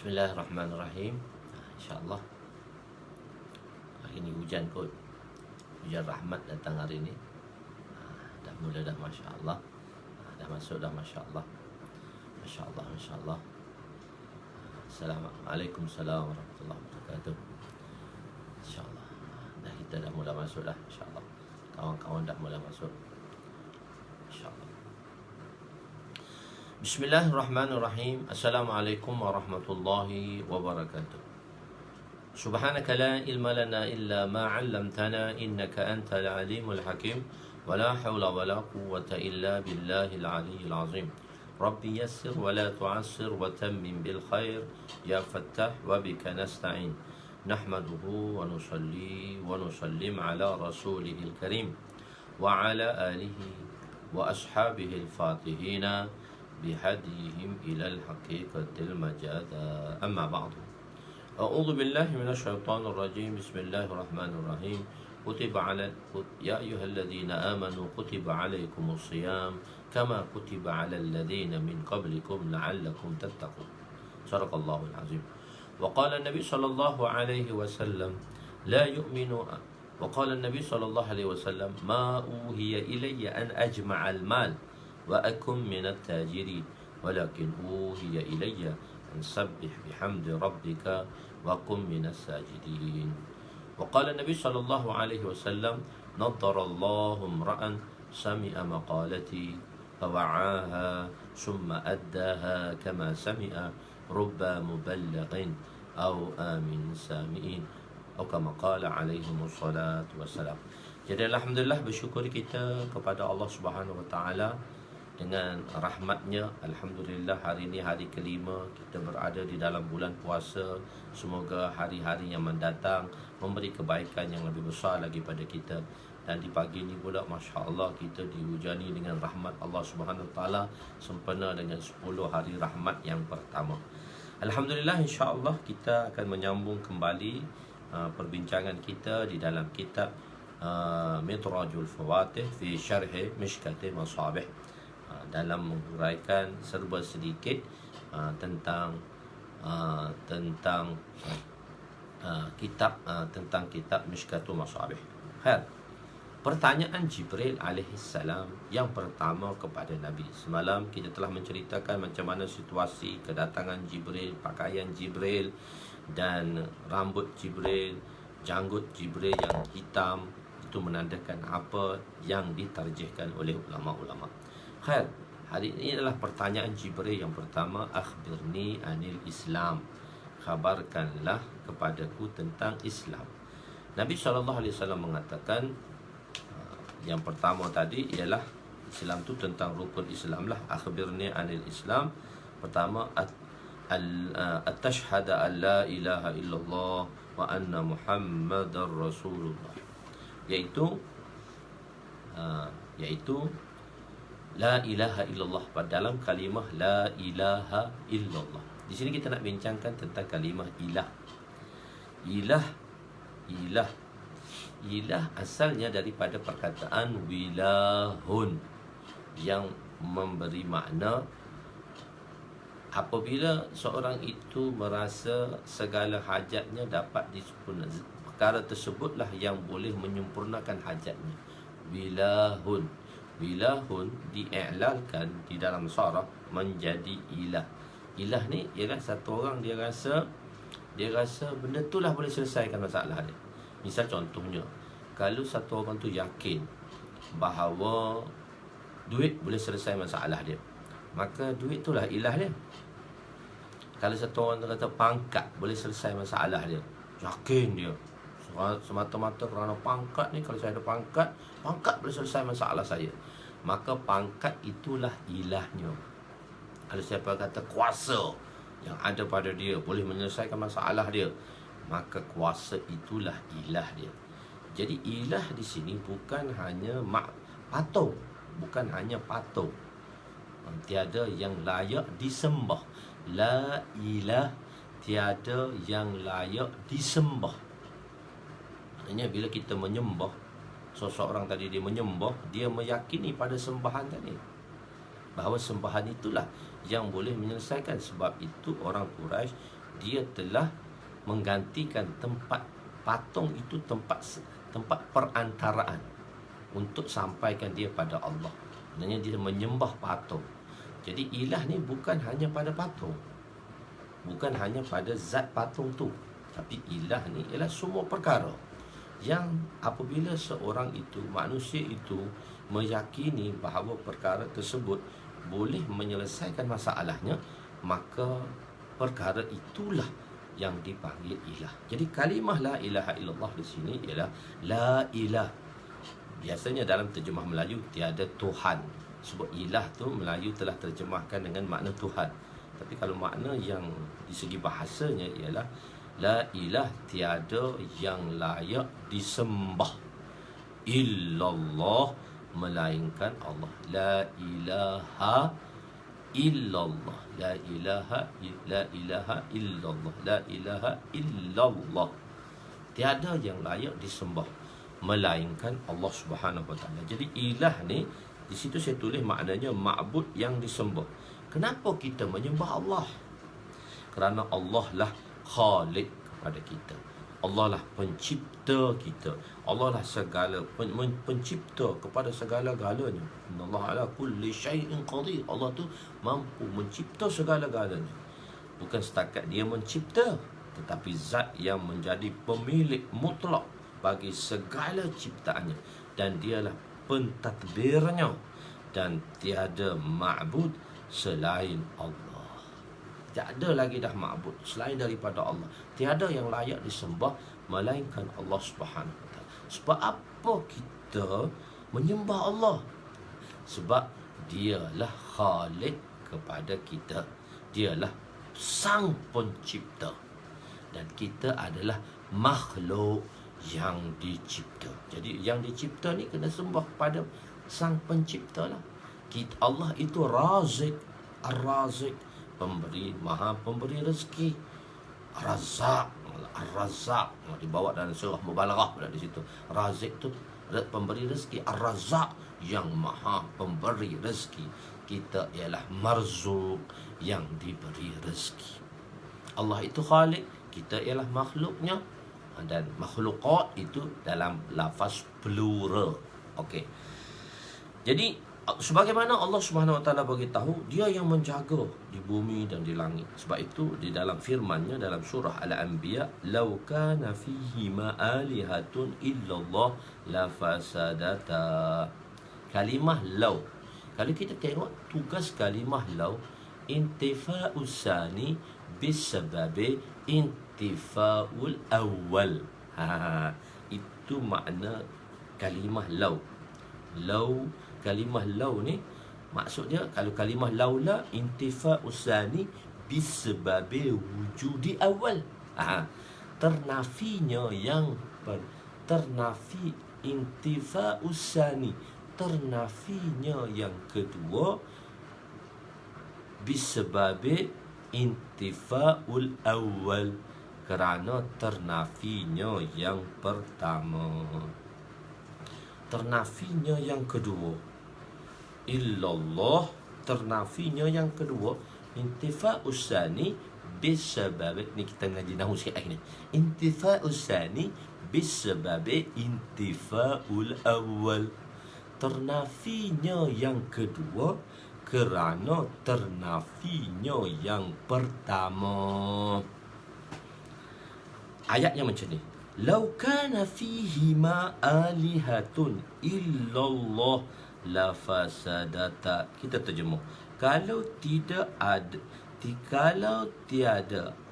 Bismillahirrahmanirrahim. InsyaAllah hari ini hujan kot. Hujan rahmat datang hari ini. Dah mula dah, Masya Allah. Dah masuk dah, Masya Allah. Masya Allah, Masya Allah. Assalamualaikum warahmatullahi wabarakatuh. InsyaAllah dah, kita dah mula masuk dah, InsyaAllah. Kawan-kawan dah mula masuk, InsyaAllah. Bismillahirrahmanirrahim. Assalamualaikum warahmatullahi wabarakatuh. Subhanaka la ilma lana illa ma 'allamtana innaka antal alimul hakim wa la hawla wa la quwwata illa billahil aliyyil azim. Rabbi yassir wa la tu'assir wa tammim bil khair ya fattah wa bika nasta'in. Nahmaduhu wa nusalli wa nusallim ala rasulihil karim wa ala alihi wa ashabihi al-fatihina بهديهم إلى الحقيقة المجادة أما بعد أعوذ بالله من الشيطان الرجيم بسم الله الرحمن الرحيم يا أيها الذين آمنوا كتب عليكم الصيام كما كتب على الذين من قبلكم لعلكم تتقون صدق الله العظيم وقال النبي صلى الله عليه وسلم لا يؤمن وقال النبي صلى الله عليه وسلم ما أوهي إلي أن أجمع المال وأكن من التاجرين ولكن أوهي إلي أن سبح بحمد ربك وكن من الساجدين وقال النبي صلى الله عليه وسلم نضر الله امرأ سمع مقالتي فوعاها ثم أداها كما سمع رب مبلغ أو آمن سامعين atau kama qala alaihimus salatu wassalam. Jadi alhamdulillah, bersyukur kita kepada Allah Subhanahu wa taala dengan rahmatnya. Alhamdulillah, hari ini hari kelima kita berada di dalam bulan puasa. Semoga hari-hari yang mendatang memberi kebaikan yang lebih besar lagi pada kita. Dan di pagi ini pula, Masya Allah, kita dihujani dengan rahmat Allah Subhanahu wa taala sempena dengan 10 hari rahmat yang pertama. Alhamdulillah, insya-Allah kita akan menyambung kembali perbincangan kita di dalam kitab Midrajul Fawatih fi Syarh Mishkatil Masabih, dalam menguraikan serba sedikit tentang kitab Mishkatul Masabih. Pertanyaan Jibril alaihissalam yang pertama kepada Nabi. Semalam kita telah menceritakan macam mana situasi kedatangan Jibril, pakaian Jibril dan rambut Jibril, janggut Jibril yang hitam. Itu menandakan apa yang ditarjihkan oleh ulama-ulama. Hari ini adalah pertanyaan Jibril yang pertama. Akhbirni anil Islam, khabarkanlah kepadaku tentang Islam. Nabi SAW mengatakan, yang pertama tadi ialah Islam tu tentang rukun Islam lah. Akhbirni anil Islam. Pertama, at-tashhada an la ilaha illallah wa anna muhammadar rasulullah, yaitu la ilaha illallah. Pada dalam kalimah la ilaha illallah, di sini kita nak bincangkan tentang kalimah ilah. Ilah asalnya daripada perkataan wilahun, yang memberi makna apabila seorang itu merasa segala hajatnya dapat disempurnakan, perkara tersebutlah yang boleh menyempurnakan hajatnya. Wilahun diiklalkan di dalam syarah menjadi ilah. Ilah ni ialah satu orang dia rasa benda tu lah boleh selesaikan masalah dia. Misal contohnya, kalau satu orang tu yakin bahawa duit boleh selesai masalah dia, maka duit itulah ilah dia. Kalau satu orang kata pangkat boleh selesai masalah dia, yakin dia semata-mata kerana pangkat ni, kalau saya ada pangkat boleh selesai masalah saya, maka pangkat itulah ilahnya. Kalau siapa kata kuasa yang ada pada dia boleh menyelesaikan masalah dia, maka kuasa itulah ilah dia. Jadi ilah di sini bukan hanya patung, bukan hanya patung. Tiada yang layak disembah. La ilah, tiada yang layak disembah. Maknanya bila kita menyembah seseorang tadi, dia menyembah, dia meyakini pada sembahan tadi, bahawa sembahan itulah yang boleh menyelesaikan. Sebab itu orang Quraisy dia telah menggantikan tempat patung itu, tempat perantaraan untuk sampaikan dia pada Allah. Maknanya dia menyembah patung. Jadi ilah ni bukan hanya pada patung, bukan hanya pada zat patung tu, tapi ilah ni ialah semua perkara yang apabila seorang itu, manusia itu, meyakini bahawa perkara tersebut boleh menyelesaikan masalahnya, maka perkara itulah yang dipanggil ilah. Jadi kalimah la ilaha illallah di sini ialah la ilah. Biasanya dalam terjemah Melayu tiada Tuhan. Sebab ilah tu Melayu telah terjemahkan dengan makna Tuhan. Tapi kalau makna yang di segi bahasanya ialah la ilah, tiada yang layak disembah illallah, melainkan Allah. La ilaha illallah, la ilaha illallah, la ilaha illallah. Tiada yang layak disembah melainkan Allah Subhanahu Wa Taala. Jadi ilah ni di situ saya tulis maknanya ma'bud yang disembah. Kenapa kita menyembah Allah? Kerana Allah lah Khalik kepada kita. Allah lah pencipta kita. Allah lah segala pencipta kepada segala-galanya. Innallaha ala kulli syai'in qadir. Allah tu mampu mencipta segala-galanya. Bukan setakat dia mencipta, tetapi zat yang menjadi pemilik mutlak bagi segala ciptaannya, dan dialah pentadbirnya, dan tiada ma'bud selain Allah. Tiada lagi dah ma'bud selain daripada Allah. Tiada yang layak disembah melainkan Allah Subhanahu Wa Taala. Sebab apa kita menyembah Allah? Sebab dialah Khalik kepada kita. Dialah sang pencipta, dan kita adalah makhluk yang dicipta. Jadi yang dicipta ni kena sembah pada sang pencipta lah. Allah itu Razik, Ar-Razik, pemberi, maha pemberi rezeki. Ar-Razzaq, Ar-Razzaq dibawa dalam surah Mubalaghah pada di situ. Razik tu pemberi rezeki, Ar-Razzaq yang maha pemberi rezeki. Kita ialah Marzuq, yang diberi rezeki. Allah itu Khalik, kita ialah makhluknya, dan makhluqat itu dalam lafaz plural. Okey. Jadi sebagaimana Allah Subhanahu Wa Taala bagi tahu, dia yang menjaga di bumi dan di langit. Sebab itu di dalam firman-Nya dalam surah Al-Anbiya, "Lau kana fihi ma alihatun illallah la fasadata." Kalimah lau. Kalau kita tengok tugas kalimah lau, intifa'us sani bisababi intifa'ul awal. Itu makna kalimah lau. Lau, kalimah lau ni maksudnya, kalau kalimah laula intifa'us sani bisababi wujudi awal. Ternafinya yang ternafi intifa'us sani, ternafinya yang kedua bisababi intifa'ul awal, kerana ternafinya yang pertama. Ternafinya yang kedua illallah, ternafinya yang kedua intifa'us sani bisababi, ni kita ngaji nahwu sikit lagi ni. Intifa'us sani bisababi intifa'ul awal, ternafinya yang kedua kerana ternafinya yang pertama. Ayatnya macam ni. Lau kana fihi ma alihatun illallah la fasadata. Kita terjemah. Kalau tidak ada,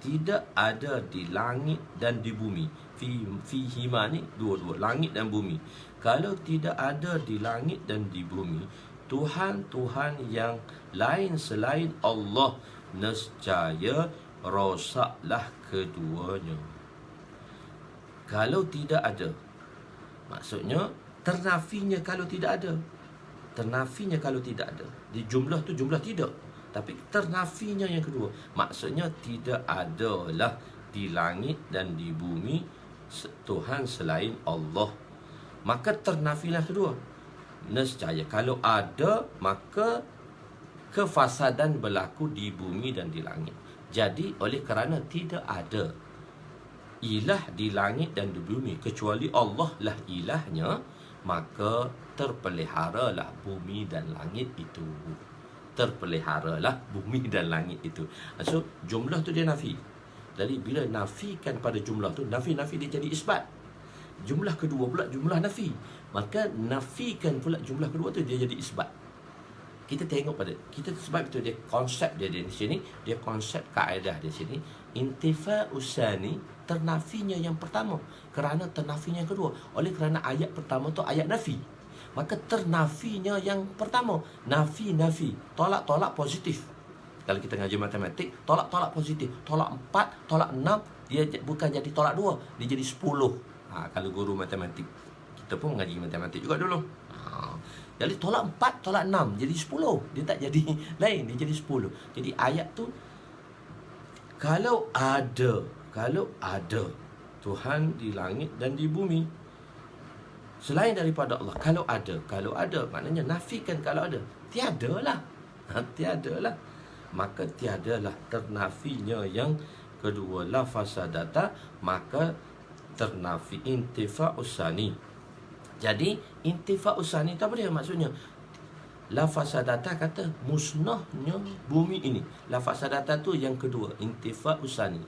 tidak ada di langit dan di bumi. Fihi ma ni dua-dua, langit dan bumi. Kalau tidak ada di langit dan di bumi Tuhan-Tuhan yang lain selain Allah, nescaya rosaklah keduanya. Kalau tidak ada, maksudnya ternafinya kalau tidak ada. Ternafinya kalau tidak ada. Di jumlah tu jumlah tidak, tapi ternafinya yang kedua, maksudnya tidak adalah di langit dan di bumi Tuhan selain Allah. Maka ternafilah kedua. Nescaya kalau ada, maka kefasadan berlaku di bumi dan di langit. Jadi oleh kerana tidak ada ilah di langit dan di bumi kecuali Allah lah ilahnya, maka terpeliharalah bumi dan langit itu. Terpeliharalah bumi dan langit itu. So jumlah tu dia nafi. Jadi bila nafikan pada jumlah tu, nafi dia jadi isbat. Jumlah kedua pula jumlah nafi, maka nafikan pula jumlah kedua tu dia jadi isbat. Kita tengok pada kita, sebab itu dia konsep dia di sini, dia konsep kaedah di sini, intifa usani, ternafinya yang pertama kerana ternafinya yang kedua. Oleh kerana ayat pertama tu ayat nafi, maka ternafinya yang pertama, nafi tolak positif. Kalau kita ngaji matematik, tolak positif, tolak 4, tolak 6, dia bukan jadi tolak 2, dia jadi 10. Kalau guru matematik, kita pun mengaji matematik juga dulu. Jadi tolak 4, tolak 6, jadi 10. Dia tak jadi lain, dia jadi 10. Jadi ayat tu, kalau ada Tuhan di langit dan di bumi selain daripada Allah, kalau ada maknanya nafikan kalau ada, tiadalah. Tiadalah, maka tiadalah, ternafinya yang kedua, la fasadata, maka ternafi intifa usani. Jadi intifa usani itu apa dia maksudnya? La fasadata kata musnahnya bumi ini. La fasadata tu yang kedua, intifa usani,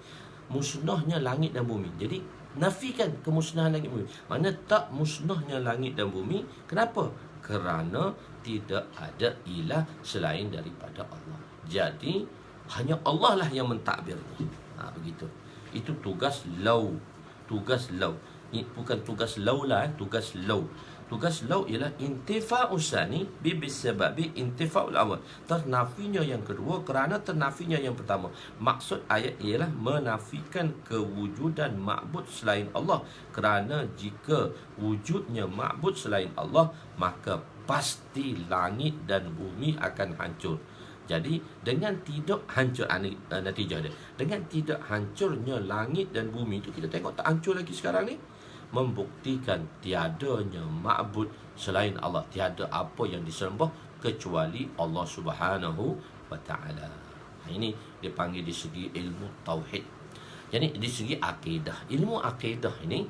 musnahnya langit dan bumi. Jadi nafikan kemusnahan langit dan bumi. Mana tak musnahnya langit dan bumi. Kenapa? Kerana tidak ada ilah selain daripada Allah. Jadi hanya Allah lah yang mentadbirnya. Begitu. Itu tugas lau. Bukan tugas laulah, tugas lau. Tugas lau ialah intifa'u sani bisababi intifa'ul awal. Ternafinya yang kedua kerana ternafinya yang pertama. Maksud ayat ialah menafikan kewujudan ma'bud selain Allah. Kerana jika wujudnya ma'bud selain Allah, maka pasti langit dan bumi akan hancur. Jadi dengan tidak hancur, natijah dia, dengan tidak hancurnya langit dan bumi itu, kita tengok tak hancur lagi sekarang ni, membuktikan tiadanya ma'bud selain Allah. Tiada apa yang disembah kecuali Allah Subhanahu wa ta'ala. Ini dipanggil di segi ilmu tauhid. Jadi di segi akidah, ilmu akidah ini,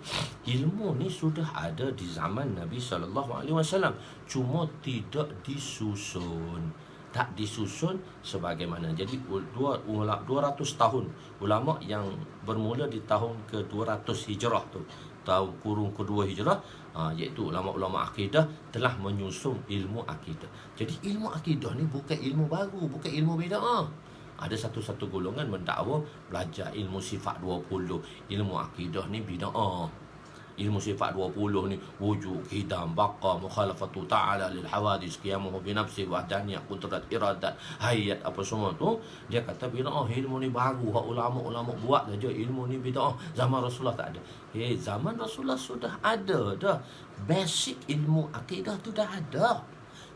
ilmu ni sudah ada di zaman Nabi SAW, cuma tidak disusun. Tak disusun sebagaimana. Jadi 200 tahun ulama yang bermula di tahun ke-200 Hijrah tu, tahun kurun kedua Hijrah, iaitu ulama-ulama akidah telah menyusun ilmu akidah. Jadi ilmu akidah ni bukan ilmu baru, bukan ilmu bid'ah. Ada satu-satu golongan mendakwa belajar ilmu sifat 20, ilmu akidah ni bid'ah. Ilmu sifat 20 ni wujud, hidam, baqa, mukhalafatu ta'ala lil hawadis, qiyamuhu bi nafsi, wahdaniyah, qudrat, iradat, hayat, apa semua tu, dia kata bid'ah. Ilmu ni baru, hak ulama-ulama buat saja, ilmu ni bid'ah. Zaman Rasulullah tak ada. Zaman Rasulullah sudah ada dah. Basic ilmu akidah tu dah ada,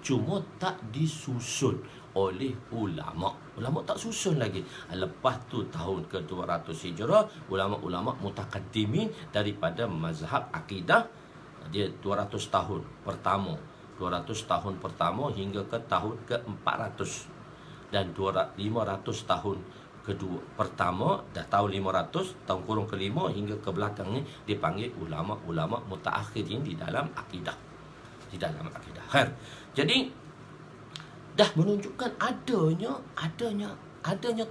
cuma tak disusun oleh ulama. Ulama tak susun lagi. Lepas tu tahun ke-200 Hijrah, ulama-ulama mutakaddimin daripada mazhab akidah, dia 200 tahun pertama. 200 tahun pertama hingga ke tahun ke-400. Dan 500 tahun kedua pertama, dah tahun 500, tahun kurun kelima hingga ke belakang ni dipanggil ulama-ulama mutaakhirin di dalam akidah. Di dalam akidah. Jadi dah menunjukkan adanya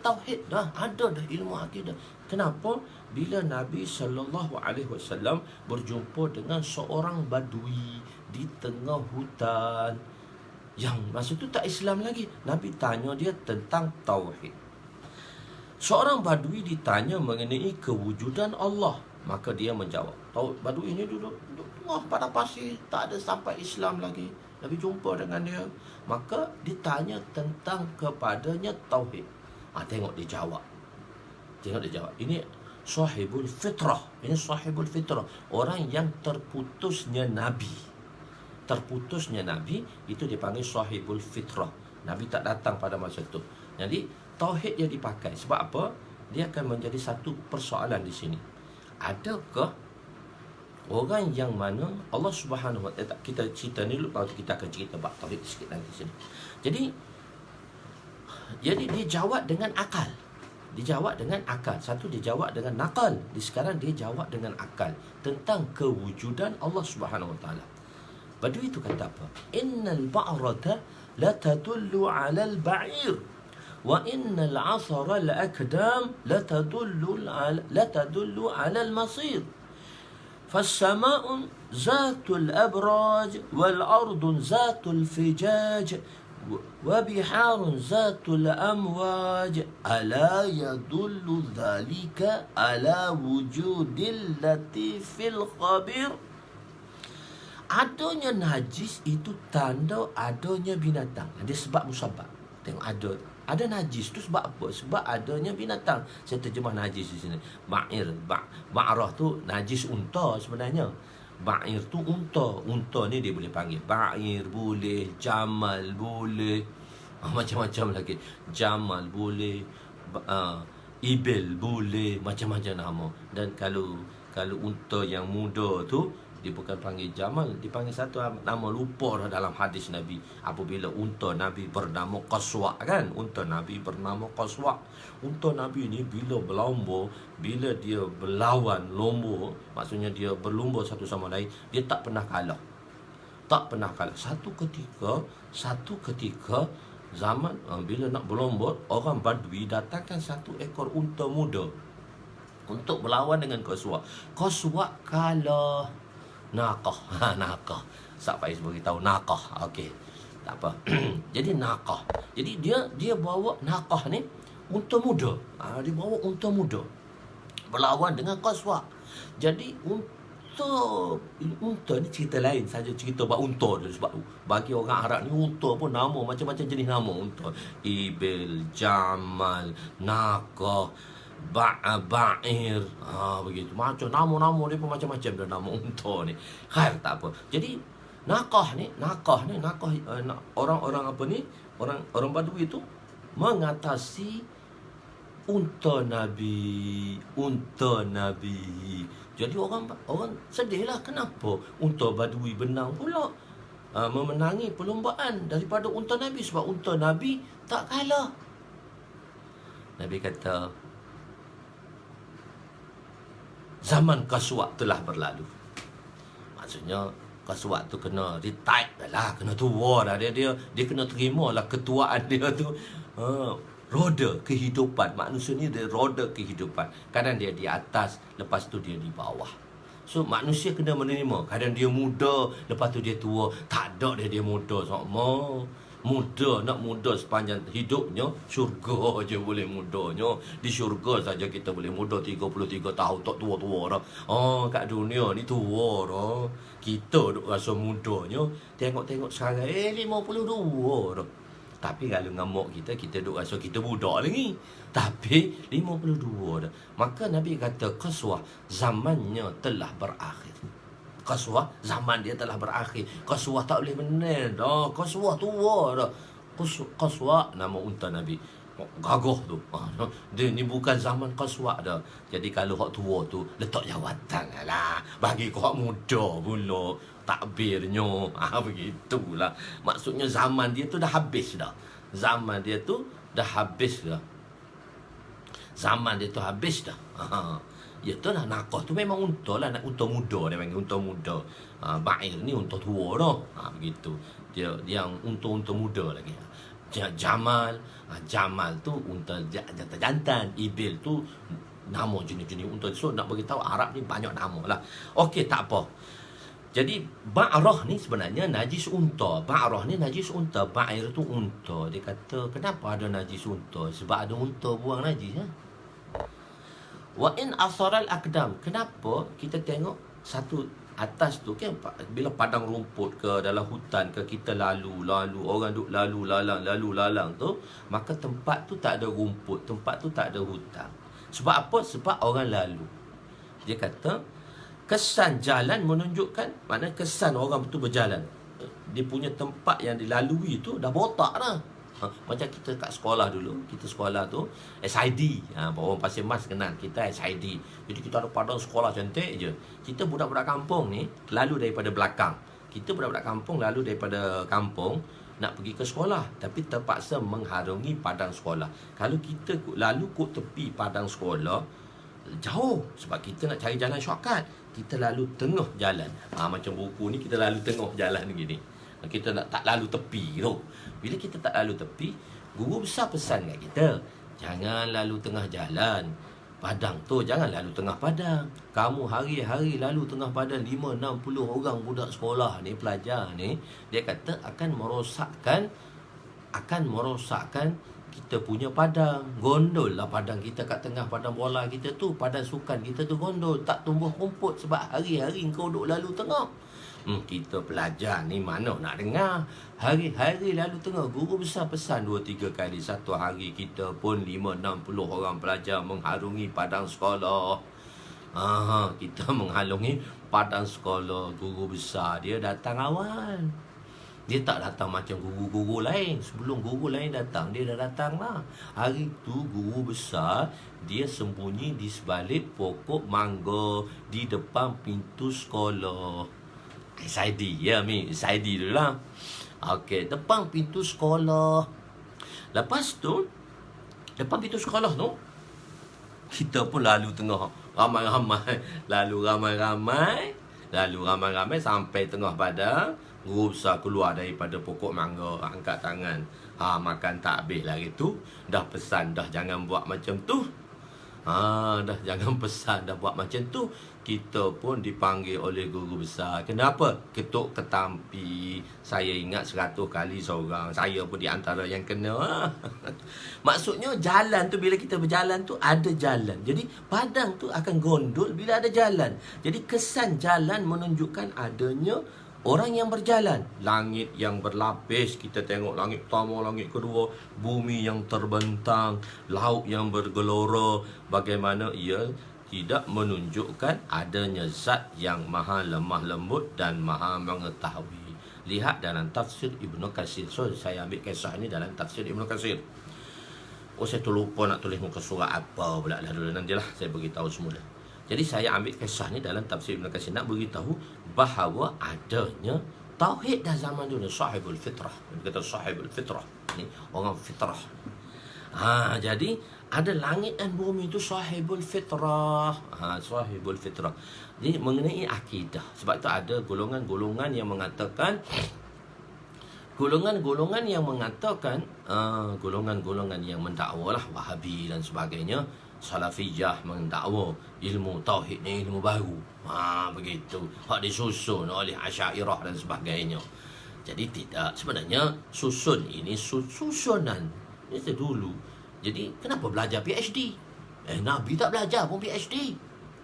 tauhid dah, ada dah ilmu akidah. Kenapa? Bila Nabi SAW berjumpa dengan seorang badui di tengah hutan, yang masa tu tak Islam lagi, Nabi tanya dia tentang tauhid. Seorang badui ditanya mengenai kewujudan Allah, maka dia menjawab. Badui ini duduk tengah pada pasir, tak ada sampai Islam lagi. Nabi jumpa dengan dia, maka ditanya tentang kepadanya tauhid. Tengok dia jawab. Ini sahibul fitrah. Ini sahibul fitrah. Orang yang terputusnya Nabi. Terputusnya Nabi itu dipanggil sahibul fitrah. Nabi tak datang pada masa itu. Jadi tauhid dia dipakai. Sebab apa? Dia akan menjadi satu persoalan di sini. Adakah orang yang mana Allah Subhanahu wa ta'ala, kita cerita ni dulu, baru kita akan cerita bab tauhid sikit nanti sini. Jadi dia jawab dengan akal. Dia jawab dengan akal. Satu dia jawab dengan nakal. Sekarang dia jawab dengan akal tentang kewujudan Allah Subhanahu Wa Taala. Badui itu kata apa? Innal ba'rata la tadullu 'ala al-ba'ir wa innal 'asara al-akdam la tadullu 'ala al-masir. فالسماء ذات الأبراج والأرض ذات الفجاج وبحار ذات الأمواج ألا يدل ذلك على وجود اللطيف الخبير. Adanya najis itu tanda adanya binatang. Ada sebab musabab. Tengok ada najis tu sebab apa? Sebab adanya binatang. Saya terjemah najis di sini. Ba'rah tu najis unta sebenarnya. Ba'ir tu unta. Unta ni dia boleh panggil ba'ir boleh, jamal boleh, macam-macam lagi. Jamal boleh, ibil boleh, macam-macam nama. Dan kalau unta yang muda tu dia bukan panggil jamal, dipanggil satu nama, lupa dah dalam hadis Nabi. Apabila unta Nabi bernama Qaswa kan? Unta Nabi bernama Qaswa. Unta Nabi ni bila berlomba, bila dia berlawan lomba, maksudnya dia berlomba satu sama lain, dia tak pernah kalah. Tak pernah kalah. Satu ketika zaman bila nak berlomba, orang Badui datangkan satu ekor unta muda untuk berlawan dengan Qaswa. Qaswa kalah. Naqah. Naqah. Siapa yang beritahu naqah? Okey. Tak apa. Jadi naqah. Jadi dia bawa naqah ni unta muda. Dia bawa unta muda berlawan dengan Qaswa. Jadi unta ni cerita lain saja, cerita bab unta tu. Sebab bagi orang Arab ni unta pun nama macam-macam jenis nama unta. Ibil, jamal, naqah, ba'ir, begitu. Macam nama-nama dia pun macam-macam dah nama unta ni. Khair, tak apa. Jadi naqah ni orang apa ni? Orang Badui tu mengatasi unta Nabi. Jadi orang sedihlah, kenapa unta Badui benang pula memenangi perlombaan daripada unta Nabi, sebab unta Nabi tak kalah. Nabi kata, zaman Qaswa telah berlalu. Maksudnya Qaswa tu kena retire dah lah, kena tua dah. Dia kena terima lah ketuaan dia tu. Roda kehidupan manusia ni, dia roda kehidupan. Kadang dia di atas, lepas tu dia di bawah. So manusia kena menerima. Kadang dia muda, lepas tu dia tua. Tak ada dia muda sama. Nak muda sepanjang hidupnya, syurga je boleh mudanya. Di syurga saja kita boleh muda 33 tahun, tak tua-tua dah. Kat dunia ni tua dah. Kita duk rasa mudanya, tengok-tengok sekarang 52 dah. Tapi kalau ngamuk kita duk rasa kita budak lagi. Tapi 52 dah. Maka Nabi kata Qaswa zamannya telah berakhir. Qaswa zaman dia telah berakhir. Qaswa tak boleh menang dah. Qaswa tua dah. Qaswa nama unta Nabi. Gagah tu. Dia ni bukan zaman Qaswa dah. Jadi kalau hak tua tu letak jawatan lah. Bagi kau hak muda pula takbirnya. Begitulah. Maksudnya zaman dia tu dah habis dah. Zaman dia tu dah habis dah. Zaman dia tu habis dah. Ya tu lah, naqah tu memang unta lah, unta muda dia panggil, unta muda. Ba'ir ni unta tua dah. Begitu. Dia yang unta muda lagi. Jamal tu unta jantan. Ibil tu nama jenis-jenis unta. So nak beritahu Arab ni banyak nama lah. Okey, tak apa. Jadi ba'rah ni sebenarnya najis unta. Ba'rah ni najis unta. Ba'ir tu unta. Dia kata kenapa ada najis unta? Sebab ada unta buang najis. Wa in asaral akdam. Kenapa kita tengok satu atas tu kan, bila padang rumput ke dalam hutan ke, kita lalu orang duk lalu lalang tu, maka tempat tu tak ada rumput, tempat tu tak ada hutan. Sebab apa? Sebab orang lalu. Dia kata kesan jalan menunjukkan, mana kesan orang betul berjalan. Dia punya tempat yang dilalui tu dah botak dah. Macam kita kat sekolah dulu, kita sekolah tu SID, orang Pasir Mas kenal kita SID. Jadi kita ada padang sekolah cantik je. Kita budak-budak kampung ni lalu daripada belakang. Kita budak-budak kampung lalu daripada kampung nak pergi ke sekolah, tapi terpaksa mengharungi padang sekolah. Kalau kita lalu kod tepi padang sekolah, jauh, sebab kita nak cari jalan shortcut, kita lalu tengah jalan. Macam buku ni kita lalu tengah jalan gini. Kita tak lalu tepi tu. Bila kita tak lalu tepi, guru besar pesan kat kita, jangan lalu tengah jalan. Padang tu jangan lalu tengah padang. Kamu hari-hari lalu tengah padang, 5-60 orang budak sekolah ni, pelajar ni, dia kata akan merosakkan kita punya padang. Gondol lah padang kita kat tengah padang bola kita tu, padang sukan kita tu gondol, tak tumbuh rumput sebab hari-hari kau duk lalu tengah. Kita pelajar ni mana nak dengar. Hari-hari lalu tengah, guru besar pesan 2-3 kali. Satu hari kita pun 5-60 orang pelajar mengharungi padang sekolah. Kita mengharungi padang sekolah. Guru besar dia datang awal. Dia tak datang macam guru-guru lain. Sebelum guru lain datang, dia dah datang lah. Hari tu guru besar, dia sembunyi di sebalik pokok mangga di depan pintu sekolah. SID, ya Mi, SID dulu lah. Okey, depan pintu sekolah. Lepas tu, depan pintu sekolah tu, kita pun lalu tengah ramai-ramai. Lalu ramai-ramai sampai tengah padang. Guru besar keluar daripada pokok mangga, angkat tangan. Makan tak habis lagi tu. Dah pesan dah jangan buat macam tu. Dah jangan pesan dah buat macam tu. Kita pun dipanggil oleh guru besar. Kenapa? Ketuk ketampi. Saya ingat 100 kali seorang. Saya pun di antara yang kena. Maksudnya jalan tu, bila kita berjalan tu ada jalan. Jadi padang tu akan gondol bila ada jalan. Jadi kesan jalan menunjukkan adanya orang yang berjalan. Langit yang berlapis, kita tengok langit pertama, langit kedua, bumi yang terbentang, laut yang bergelora. Bagaimana ia tidak menunjukkan adanya zat yang maha lemah lembut dan maha mengetahui. Lihat dalam tafsir Ibnu Katsir. So, saya ambil kisah ni dalam tafsir Ibnu Katsir. Saya terlupa nak tulis muka surat apa pula dah dulu. Nantilah saya beritahu semula. Jadi saya ambil kisah ni dalam tafsir Ibnu Katsir nak beritahu bahawa adanya tauhid dah zaman dulu. Sahibul fitrah. Dia kata sahibul fitrah. Ni orang fitrah. Jadi ada langit dan bumi itu sahibul fitrah. Sahibul fitrah. Jadi mengenai akidah. Sebab itu ada golongan-golongan yang mengatakan golongan-golongan yang mendakwa lah, Wahabi dan sebagainya. Salafiyah mendakwa ilmu tauhid ni ilmu baru. Begitu. Hak disusun oleh Asy'ariyah dan sebagainya. Jadi tidak, sebenarnya susun ini susunan itu dulu. Jadi kenapa belajar PhD? Nabi tak belajar pun PhD.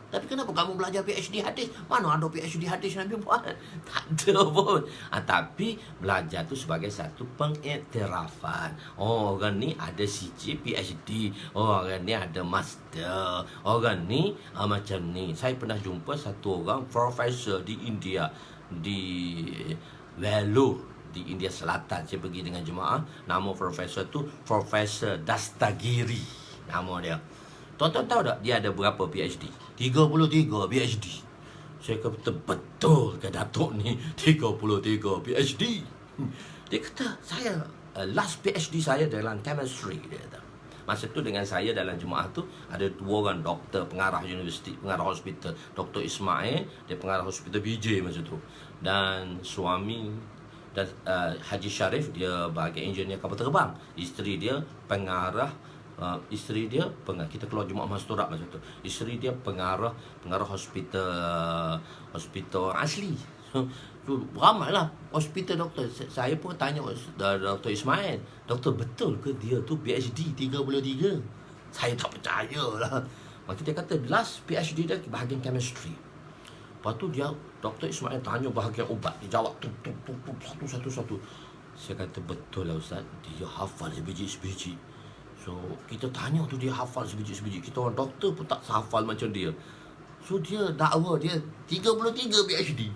Tapi kenapa kamu belajar PhD hadis? Mana ada PhD hadis Nabi buat? Tak ada pun. Tapi belajar tu sebagai satu pengiktirafan. Orang ni ada CJ PhD. Orang ni ada master. Orang ni macam ni. Saya pernah jumpa satu orang profesor di India. Di Vellore, di India Selatan. Saya pergi dengan jemaah. Nama profesor tu Profesor Dastagiri. Nama dia. Tuan-tuan tahu tak dia ada berapa PhD? 33 PhD. Saya kata betul ke Datuk ni 33 PhD? Dia kata saya last PhD saya dalam chemistry, dia kata. Masa tu dengan saya dalam jemaah tu ada 2 orang doktor pengarah universiti, pengarah hospital. Dr. Ismail, dia pengarah hospital BJ masa tu. Dan suami dan Haji Sharif, dia bahagian engineer kapal terbang. Isteri dia pengarah kita keluar Jumaat Masturat masa tu. Isteri dia pengarah hospital asli. So ramailah hospital doktor. Saya pun tanya Dr. Ismail, doktor betul ke dia tu PhD 33? Saya tak percayalah. Maka dia kata last PhD dia bahagian chemistry. Lepas tu Dr. Ismail tanya bahagian ubat, dia jawab satu-satu. Saya kata betul lah Ustaz, dia hafal sebiji-sebiji. So kita tanya tu dia hafal sebiji-sebiji. Kita orang doktor pun tak hafal macam dia. So dia dakwa dia 33 PhD.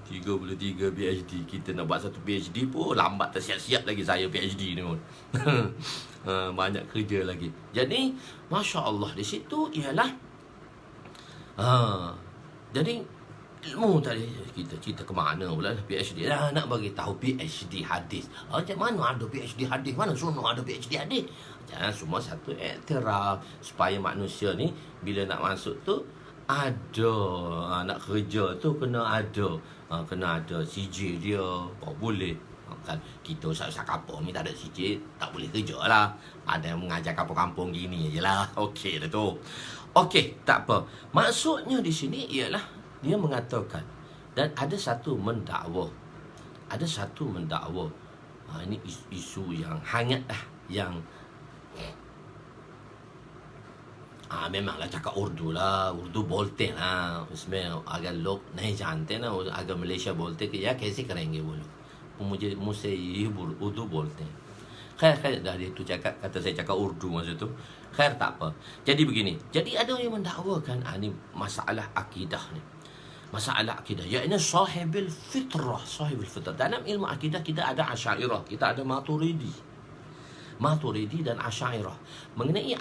33 PhD. Kita nak buat satu PhD pun lambat, tersiap-siap lagi saya PhD ni pun. Banyak kerja lagi. Jadi Masya Allah di situ ialah jadi ilmu tadi kita cerita ke mana pula PhD nak bagi tahu PhD hadis. Macam mana ada PhD hadis, mana sono ada PhD hadis. Jangan semua satu iktiraf supaya manusia ni bila nak masuk tu ada, nak kerja tu kena ada CJ dia. Boleh kan kita usah kampung ni tak ada CJ tak boleh kerja lah. Ada yang mengajar kampung-kampung gini je lah. Okey dah tu. Okey, tak apa. Maksudnya di sini ialah dia mengatakan dan ada satu mendakwa. Ini isu yang hangat lah, yang memanglah cakap Urdu lah, Urdu बोलते हैं ना, उसमें अगर लोग नहीं जानते ना, अगर मलेशिया बोलते कि यार कैसे करेंगे वो लोग, मुझसे ये उर्दू बोलते हैं. Khair dah dia tu cakap, kata saya cakap Urdu masa tu. Khair tak apa. Jadi begini. Jadi ada yang mendakwakan ni masalah akidah ni. Masalah akidah. Iaitu sahibul fitrah. Dalam ilmu akidah kita ada Asy'ariyah, kita ada Maturidi dan Asy'ariyah. Mengenai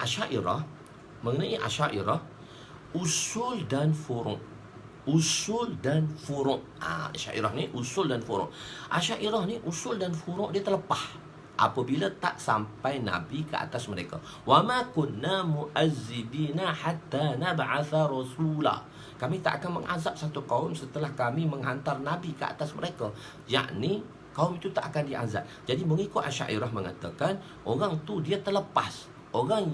Asy'ariyah, usul dan furu'. Asy'ariyah ni usul dan furu'. Asy'ariyah ni usul dan furu' dia terlepas apabila tak sampai Nabi ke atas mereka. Wa ma kunna mu'azzibina hatta nab'atha rasula. Kami tak akan mengazab satu kaum setelah kami menghantar Nabi ke atas mereka. Yakni kaum itu tak akan diazab. Jadi mengikut Asy'ariyah mengatakan orang tu dia terlepas. Orang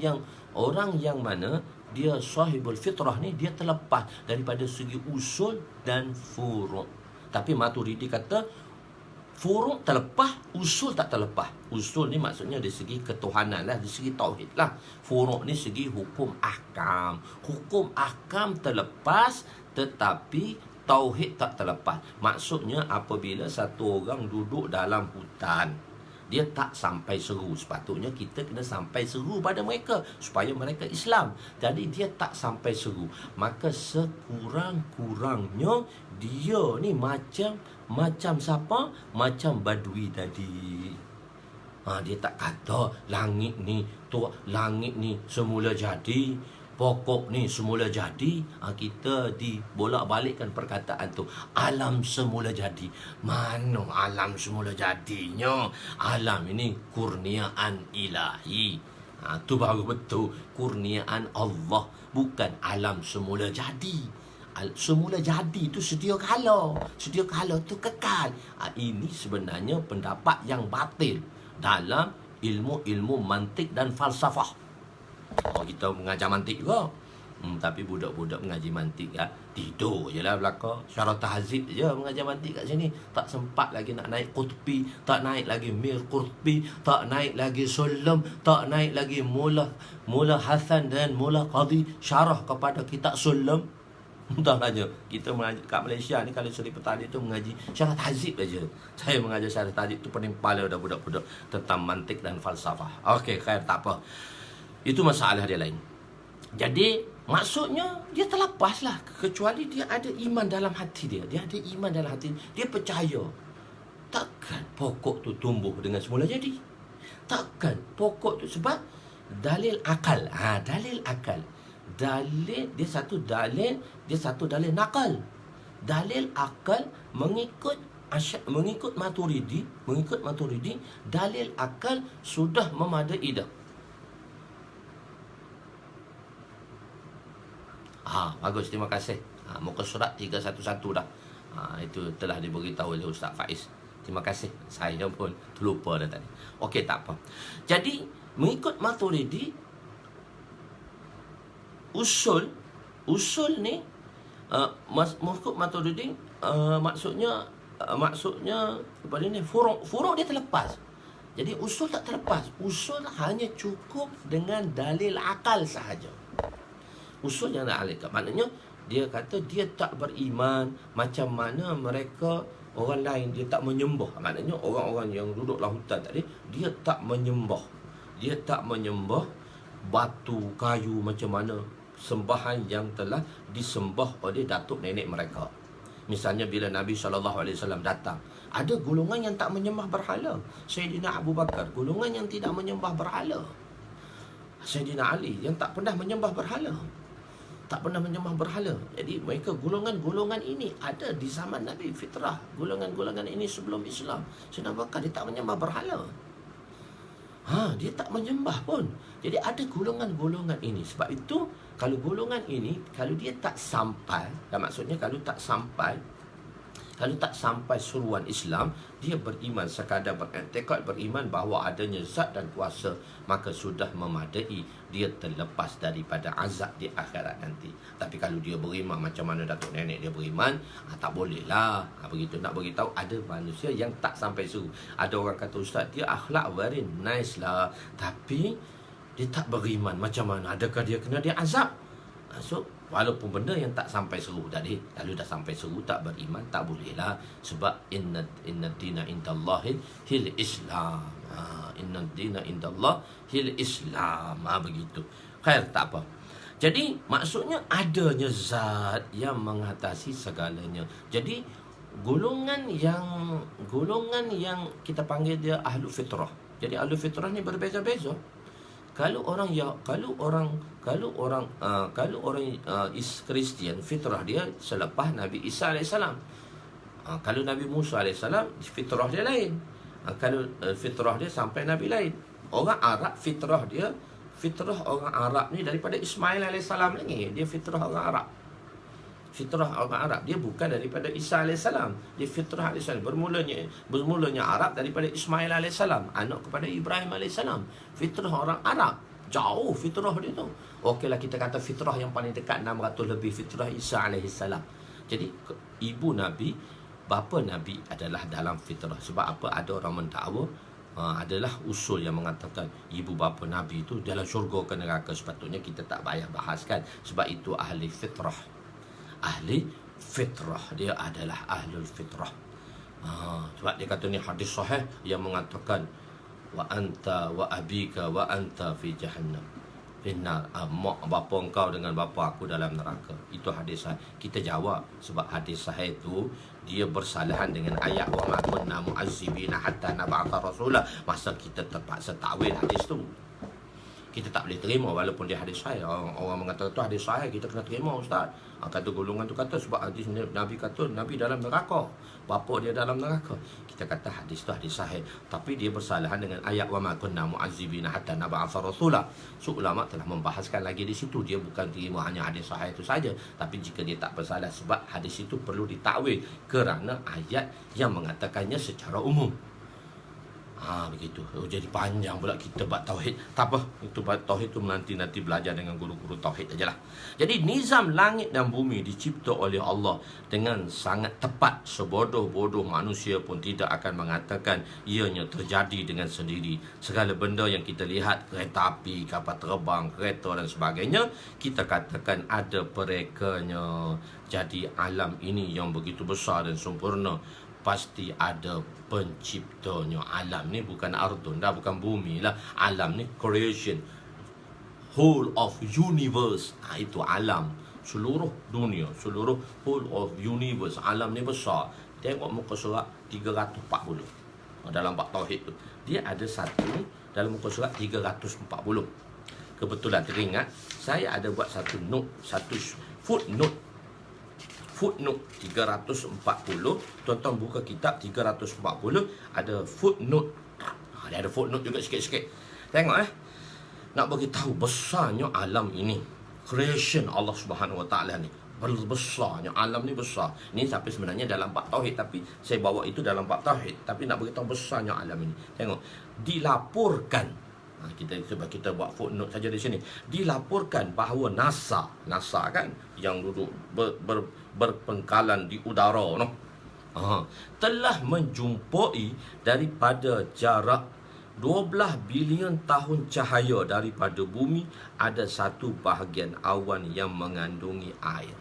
yang mana dia sahibul fitrah ni dia terlepas daripada segi usul dan furu'. Tapi Maturidi kata furu' terlepas, usul tak terlepas. Usul ni maksudnya dari segi ketuhanan lah, dari segi tauhid lah. Furu' ni segi hukum ahkam. Hukum ahkam terlepas tetapi tauhid tak terlepas. Maksudnya apabila satu orang duduk dalam hutan, dia tak sampai seru. Sepatutnya kita kena sampai seru pada mereka supaya mereka Islam. Jadi dia tak sampai seru. Maka sekurang-kurangnya dia ni macam siapa? Macam badui tadi. Dia tak kata langit ni semula jadi, pokok ni semula jadi. Kita dibolak-balikkan perkataan tu. Alam semula jadi. Mana alam semula jadinya? Alam ini kurniaan ilahi. Tu baru betul. Kurniaan Allah. Bukan alam semula jadi. Semula jadi itu sedia kala tu kekal. Ini sebenarnya pendapat yang batil dalam ilmu mantik dan falsafah. Kita mengajar mantik juga. Tapi budak-budak mengaji mantik tidur je lah belakang. Syarah tahzib je mengajar mantik kat sini. Tak sempat lagi nak naik Qutbi, tak naik lagi Mir Qutbi, tak naik lagi Sulam, tak naik lagi Mula Hasan dan Mula Qadhi syarah kepada kitab Sulam. Entahlah, kita mengajar kat Malaysia ni kalau seri petani tu mengaji syarah tahzib aja. Saya mengajar syarah tahzib tu pening kepala dah budak-budak tentang mantik dan falsafah. Okey, khair, tak apa. Itu masalah dia lain. Jadi maksudnya dia terlepas lah, kecuali dia ada iman dalam hati dia. Dia ada iman dalam hati. Dia percaya. Takkan pokok tu tumbuh dengan semula jadi. Takkan pokok tu, sebab dalil akal. Dalil akal. Dia satu dalil nakal. Dalil akal mengikut Maturidi, dalil akal sudah memadai dah. Bagus, terima kasih. Muka surat 311 dah. Itu telah diberitahu oleh Ustaz Faiz. Terima kasih. Saya pun terlupa dah tadi. Okey, tak apa. Jadi mengikut Maturidi, usul ni mengikut Maturidi maksudnya kepada ni furu' dia terlepas. Jadi usul tak terlepas. Usul hanya cukup dengan dalil akal sahaja. Usul yang dalil akal. Maknanya dia kata dia tak beriman macam mana mereka orang lain, dia tak menyembah. Maknanya orang-orang yang duduk dalam hutan tadi, dia tak menyembah batu, kayu macam mana sembahan yang telah disembah oleh datuk nenek mereka. Misalnya bila Nabi SAW datang, ada golongan yang tak menyembah berhala. Sayyidina Abu Bakar, golongan yang tidak menyembah berhala. Sayyidina Ali yang tak pernah menyembah berhala. tak pernah menyembah berhala. Jadi mereka golongan-golongan ini ada di zaman Nabi, fitrah. Golongan-golongan ini sebelum Islam. Sayyidina Abu Bakar dia tak menyembah berhala. Dia tak menyembah pun. Jadi ada golongan-golongan ini. Sebab itu kalau golongan ini, kalau dia tak sampai, maksudnya kalau tak sampai seruan Islam, dia beriman sekadar beriktikad, beriman bahawa adanya zat dan kuasa, maka sudah memadai, dia terlepas daripada azab di akhirat nanti. Tapi kalau dia beriman macam mana datuk nenek dia beriman, tak boleh lah. Begitu nak beritahu, ada manusia yang tak sampai seru. Ada orang kata, ustaz, dia akhlak very nice lah, tapi dia tak beriman. Macam mana? Adakah dia kena dia azab? So, walaupun benda yang tak sampai seru tadi, kalau dah sampai seru tak beriman, tak boleh lah. Sebab inna dina indallahi hil Islam. Inna dina indallah hil Islam. Begitu. Khair, tak apa. Jadi maksudnya adanya zat yang mengatasi segalanya. Jadi golongan yang kita panggil dia ahlu fitrah. Jadi ahlu fitrah ni berbeza-beza. Kalau orang Kristian, fitrah dia selepas Nabi Isa AS. Kalau Nabi Musa AS, fitrah dia lain. Kalau fitrah dia sampai Nabi lain. Orang Arab, fitrah orang Arab ni daripada Ismail AS lagi. Dia fitrah orang Arab. Fitrah orang Arab, dia bukan daripada Isa AS. Dia fitrah AS. Bermulanya Arab daripada Ismail AS, anak kepada Ibrahim AS. Fitrah orang Arab, jauh fitrah dia tu. Okeylah, kita kata fitrah yang paling dekat 600 lebih, fitrah Isa AS. Jadi ibu Nabi, bapa Nabi adalah dalam fitrah. Sebab apa? Ada orang mendakwa adalah usul yang mengatakan ibu bapa Nabi itu dalam syurga ke neraka. Sepatutnya kita tak payah bahaskan, sebab itu ahli fitrah. Ahli fitrah, dia adalah ahlul fitrah. Sebab dia kata ni hadis sahih yang mengatakan wa anta wa abika wa anta fi jahannam finnar. Mak bapa engkau dengan bapa aku dalam neraka. Itu hadis sahih. Kita jawab, sebab hadis sahih itu dia bersalahan dengan ayat wa ma kunna mu'azzibina hatta nab'atha rasula. Masa kita terpaksa takwil hadis tu, kita tak boleh terima walaupun dia hadis sahih. Orang mengatakan tu hadis sahih, kita kena terima, ustaz. Kata golongan tu kata sebab hadis Nabi kata Nabi dalam neraka, bapa dia dalam neraka. Kita kata hadis tu hadis sahih, tapi dia bersalahan dengan ayat wa ma kunna mu'azzibina hatta nab'atha rasula. So ulama telah membahaskan lagi di situ. Dia bukan terima hanya hadis sahih itu saja, tapi jika dia tak bersalah, sebab hadis itu perlu ditakwil kerana ayat yang mengatakannya secara umum. Begitu. Jadi panjang pula kita bab tauhid. Tak apa, itu bab tauhid tu nanti belajar dengan guru-guru tauhid ajalah. Jadi nizam langit dan bumi dicipta oleh Allah dengan sangat tepat. Sebodoh-bodoh manusia pun tidak akan mengatakan ianya terjadi dengan sendiri. Segala benda yang kita lihat, kereta api, kapal terbang, kereta dan sebagainya, kita katakan ada perekanya. Jadi alam ini yang begitu besar dan sempurna, pasti ada penciptanya. Alam ni bukan ardun dah, bukan bumi lah. Alam ni creation, whole of universe. Itu alam, seluruh dunia, seluruh whole of universe. Alam ni besar. Tengok muka surat 340 dalam bab tauhid tu. Dia ada satu dalam muka surat 340. Kebetulan teringat, saya ada buat satu note, satu footnote 340. Tuan-tuan buka kitab 340, ada footnote. Dia ada footnote juga sikit-sikit. Tengok nak bagi tahu besarnya alam ini. Creation Allah Subhanahu Wa Taala ni besarnya, alam ni besar. Ni sampai sebenarnya dalam bab tauhid, tapi saya bawa itu dalam bab tauhid, tapi nak bagi tahu besarnya alam ini. Tengok, dilaporkan, kita buat footnote saja di sini. Dilaporkan bahawa NASA kan yang duduk berpengkalan di udara, telah menjumpai daripada jarak 12 bilion tahun cahaya daripada bumi ada satu bahagian awan yang mengandungi air.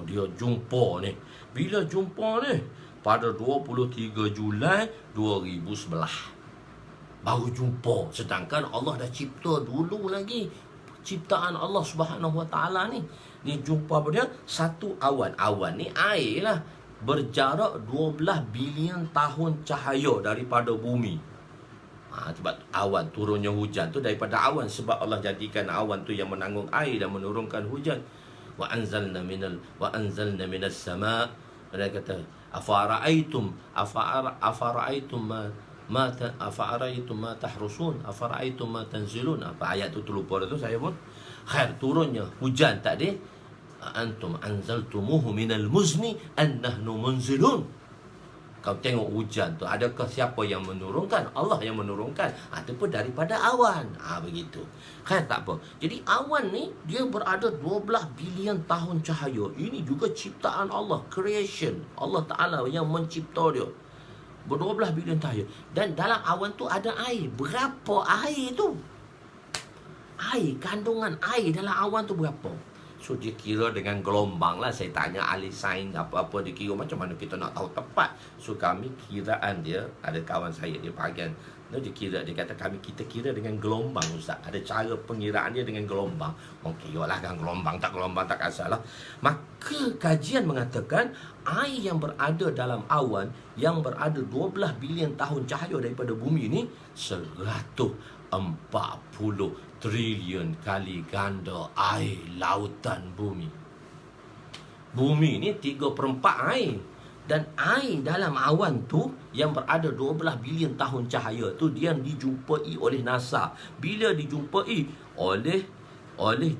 Dia jumpa ni. Bila jumpa ni? Pada 23 Julai 2011. Baru jumpa. Sedangkan Allah dah cipta dulu lagi. Ciptaan Allah Subhanahu Wa Taala ni. Dia jumpa apa dia? Satu awan. Awan ni air lah. Berjarak 12 bilion tahun cahaya daripada bumi. Sebab awan, turunnya hujan tu daripada awan. Sebab Allah jadikan awan tu yang menanggung air dan menurunkan hujan. Wa anzalna minas sama'. Dia kata, afara'aitum ma tahrusun, afara'aitum ma tanzilun. Apa ayat tu terlupa dah tu saya pun. Khair, turunnya hujan tadi. Antum anzaltumuhu minal muzni annahnu munzilun. Kau tengok hujan tu, adakah siapa yang menurunkan? Allah yang menurunkan, ataupun daripada awan. Begitu. Kan tak apa. Jadi awan ni dia berada 12 bilion tahun cahaya. Ini juga ciptaan Allah, creation. Allah Taala yang mencipta dia. Ber-12 bilion cahaya. Dan dalam awan tu ada air. Berapa air tu? Air, kandungan air dalam awan tu berapa? So dia kira dengan gelombang lah. Saya tanya ahli sains apa-apa, dia kira macam mana kita nak tahu tepat. So kami kiraan dia, ada kawan saya dia bahagian dia kira, dia kata kita kira dengan gelombang Ustaz. Ada cara pengiraan dia dengan gelombang. Okey, yalah kan gelombang tak asal lah. Maka kajian mengatakan air yang berada dalam awan yang berada 12 bilion tahun cahaya daripada bumi ni 140 trilion kali ganda air lautan bumi. Bumi ni 3/4 air. Dan air dalam awan tu yang berada 12 bilion tahun cahaya tu dia dijumpai oleh NASA. Bila dijumpai oleh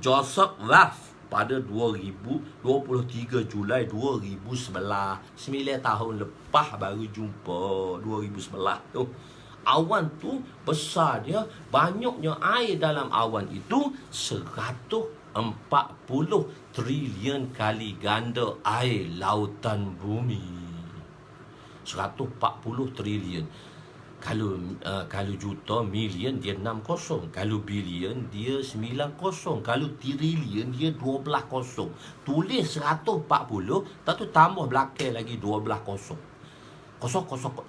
Joseph Waff pada 23 Julai 2011. 9 tahun lepas baru jumpa 2011 tu. Awan tu besar dia, banyaknya air dalam awan itu 140 trilion kali ganda air lautan bumi. 140 trilion. Kalau juta, million dia 60. Kalau bilion dia 90. Kalau trilion dia 12 kosong. Tulis 140, tak tu tambah belakang lagi 12 kosong. 140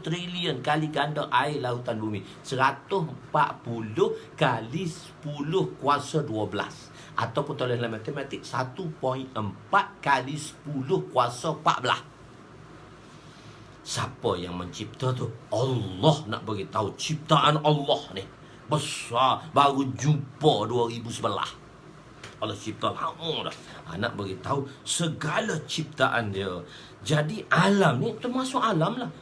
trilion kali ganda air lautan bumi. 140 kali 10 kuasa 12. Ataupun tulis dalam matematik 1.4 kali 10 kuasa 14. Siapa yang mencipta tu? Allah nak beritahu ciptaan Allah ni besar, baru jumpa 2011. Allah cipta lama dah. Nak beritahu segala ciptaan dia. Jadi alam ni termasuk alam lah,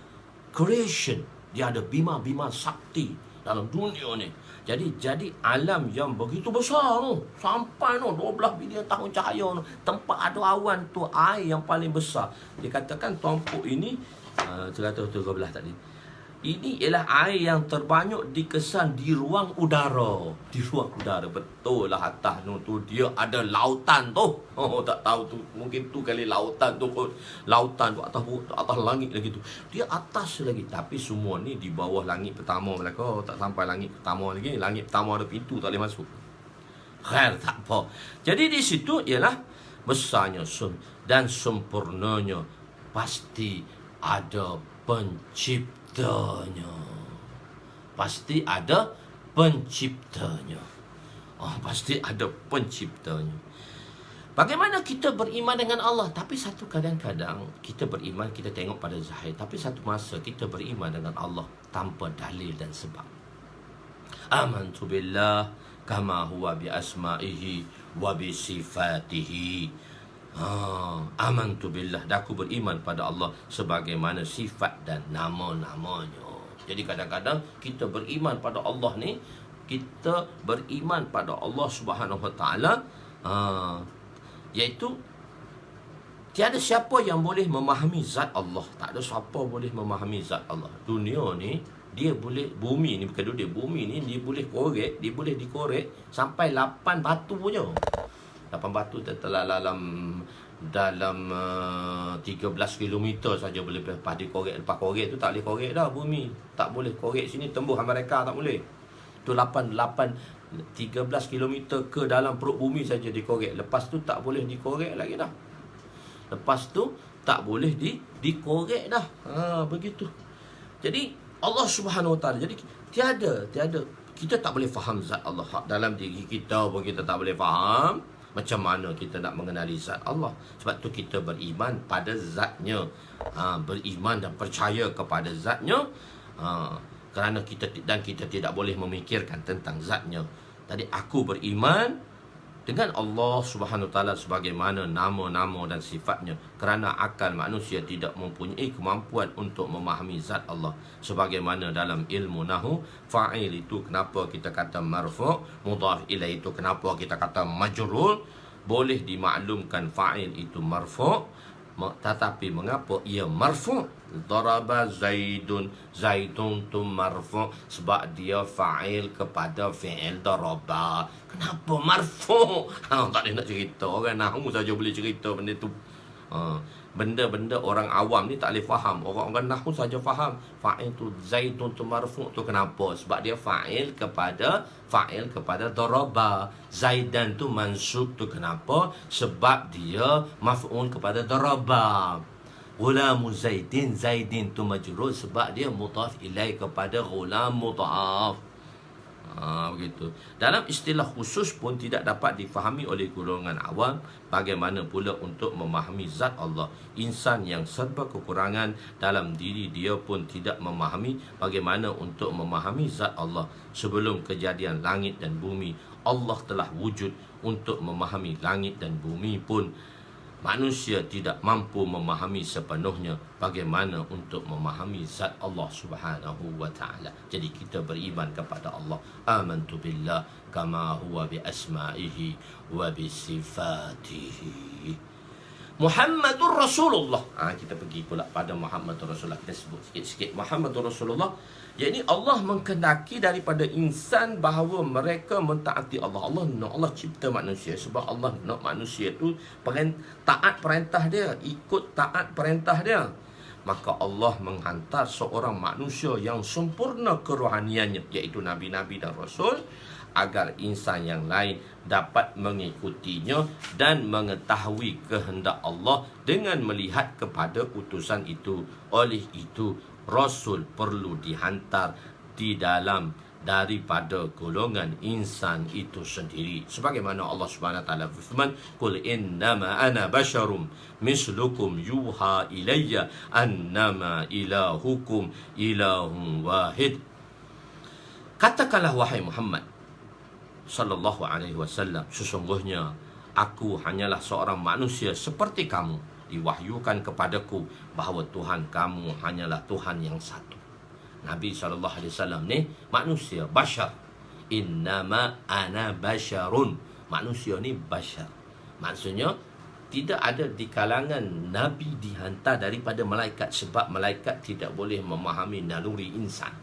creation. Dia ada bima-bima sakti dalam dunia ni. Jadi alam yang begitu besar tu, sampai 12 bilion tahun cahaya tu, tempat ada awan tu, air yang paling besar. Dia katakan tumpuk ini 113 tadi. Ini ialah air yang terbanyak dikesan di ruang udara. Di ruang udara, betul lah atas tu dia ada lautan tu. Tak tahu tu, mungkin tu kali lautan tu pun. Lautan tu atas langit lagi tu. Dia atas lagi, tapi semua ni di bawah langit pertama Melaka. Tak sampai langit pertama lagi. Langit pertama ada pintu, tak boleh masuk. Khair, tak apa. Jadi di situ ialah besarnya dan sempurnanya pasti ada penciptanya. Pasti ada penciptanya. Pasti ada penciptanya. Bagaimana kita beriman dengan Allah? Tapi satu kadang-kadang kita beriman, kita tengok pada zahir. Tapi satu masa kita beriman dengan Allah tanpa dalil dan sebab. Amantu billah kama huwa bi asma'ihi wa bi sifatihi. Amantu billah, aku beriman pada Allah sebagaimana sifat dan nama-namanya. Jadi kadang-kadang kita beriman pada Allah ni, kita beriman pada Allah Subhanahu Wa Taala, iaitu tiada siapa yang boleh memahami zat Allah. Tak ada siapa boleh memahami zat Allah. Dunia ni dia boleh, bumi ni bukan dia, bumi ni dia boleh korek, dia boleh dikorek sampai 8 batu punya. 8 batu telah dalam 13 km saja boleh lepas dikorek. Lepas korek tu tak boleh korek dah bumi. Tak boleh korek sini tembus Amerika, tak boleh. Tu 13 km ke dalam perut bumi saja dikorek. Lepas tu tak boleh dikorek lagi dah. Lepas tu tak boleh dikorek dah. Begitu. Jadi Allah Subhanahu Wa Taala, jadi tiada kita tak boleh faham zat Allah dalam diri kita pun kita tak boleh faham. Macam mana kita nak mengenali zat Allah? Sebab tu kita beriman pada zatnya, beriman dan percaya kepada zatnya, kerana kita tidak boleh memikirkan tentang zatnya. Tadi aku beriman dengan Allah Subhanahu Wa Taala sebagaimana nama-nama dan sifatnya, kerana akal manusia tidak mempunyai kemampuan untuk memahami zat Allah. Sebagaimana dalam ilmu nahwu, fa'il itu kenapa kita kata marfu', mudhaf ilaih itu kenapa kita kata majrur. Boleh dimaklumkan fa'il itu marfu', tetapi mengapa ia marfu'? Daraba Zaidun, Zaidun tu marfu' sebab dia fa'il kepada fi'il daraba. Kenapa marfu'? Tak ada nak cerita. Orang nahwu saja boleh cerita benda tu. Benda-benda orang awam ni tak boleh faham. Orang-orang nahwu saja faham. Fa'il tu Zaidun tu marfu' tu kenapa? Sebab dia fa'il kepada daraba. Zaidan tu mansub tu kenapa? Sebab dia maf'ul kepada daraba. Ghulamu Zaidin, Zaidin tu majrur sebab dia mudhaf ilaih kepada ghulam mudhaf. Begitu. Dalam istilah khusus pun tidak dapat difahami oleh golongan awam. Bagaimana pula untuk memahami zat Allah? Insan yang serba kekurangan dalam diri dia pun tidak memahami bagaimana untuk memahami zat Allah. Sebelum kejadian langit dan bumi, Allah telah wujud. Untuk memahami langit dan bumi pun manusia tidak mampu memahami sepenuhnya bagaimana untuk memahami zat Allah Subhanahu wa Ta'ala. Jadi kita beriman kepada Allah. Amantu billah kama huwa bi asma'ihi wa bi sifatihi. Muhammadur Rasulullah. Kita pergi pula pada Muhammadur Rasulullah. Kita sebut sikit-sikit Muhammadur Rasulullah. Yakni Allah menghendaki daripada insan bahawa mereka mentaati Allah. Allah cipta manusia sebab Allah nak manusia tu taat perintah dia, ikut taat perintah dia. Maka Allah menghantar seorang manusia yang sempurna kerohaniannya, iaitu nabi-nabi dan rasul, agar insan yang lain dapat mengikutinya dan mengetahui kehendak Allah dengan melihat kepada utusan itu. Oleh itu, Rasul perlu dihantar di dalam daripada golongan insan itu sendiri. Sebagaimana Allah Subhanahu Wa Taala berfirman, "Qul innama ana basyarum mislukum yuha ilayya annama ilahukum ilahun wahid." Katakanlah wahai Muhammad sallallahu alaihi wasallam, sesungguhnya aku hanyalah seorang manusia seperti kamu. Diwahyukan kepadaku bahawa Tuhan kamu hanyalah Tuhan yang satu. Nabi SAW ni manusia, bashar. Innama ana basyarun. Manusia ni bashar. Maksudnya tidak ada di kalangan Nabi dihantar daripada malaikat, sebab malaikat tidak boleh memahami naluri insan.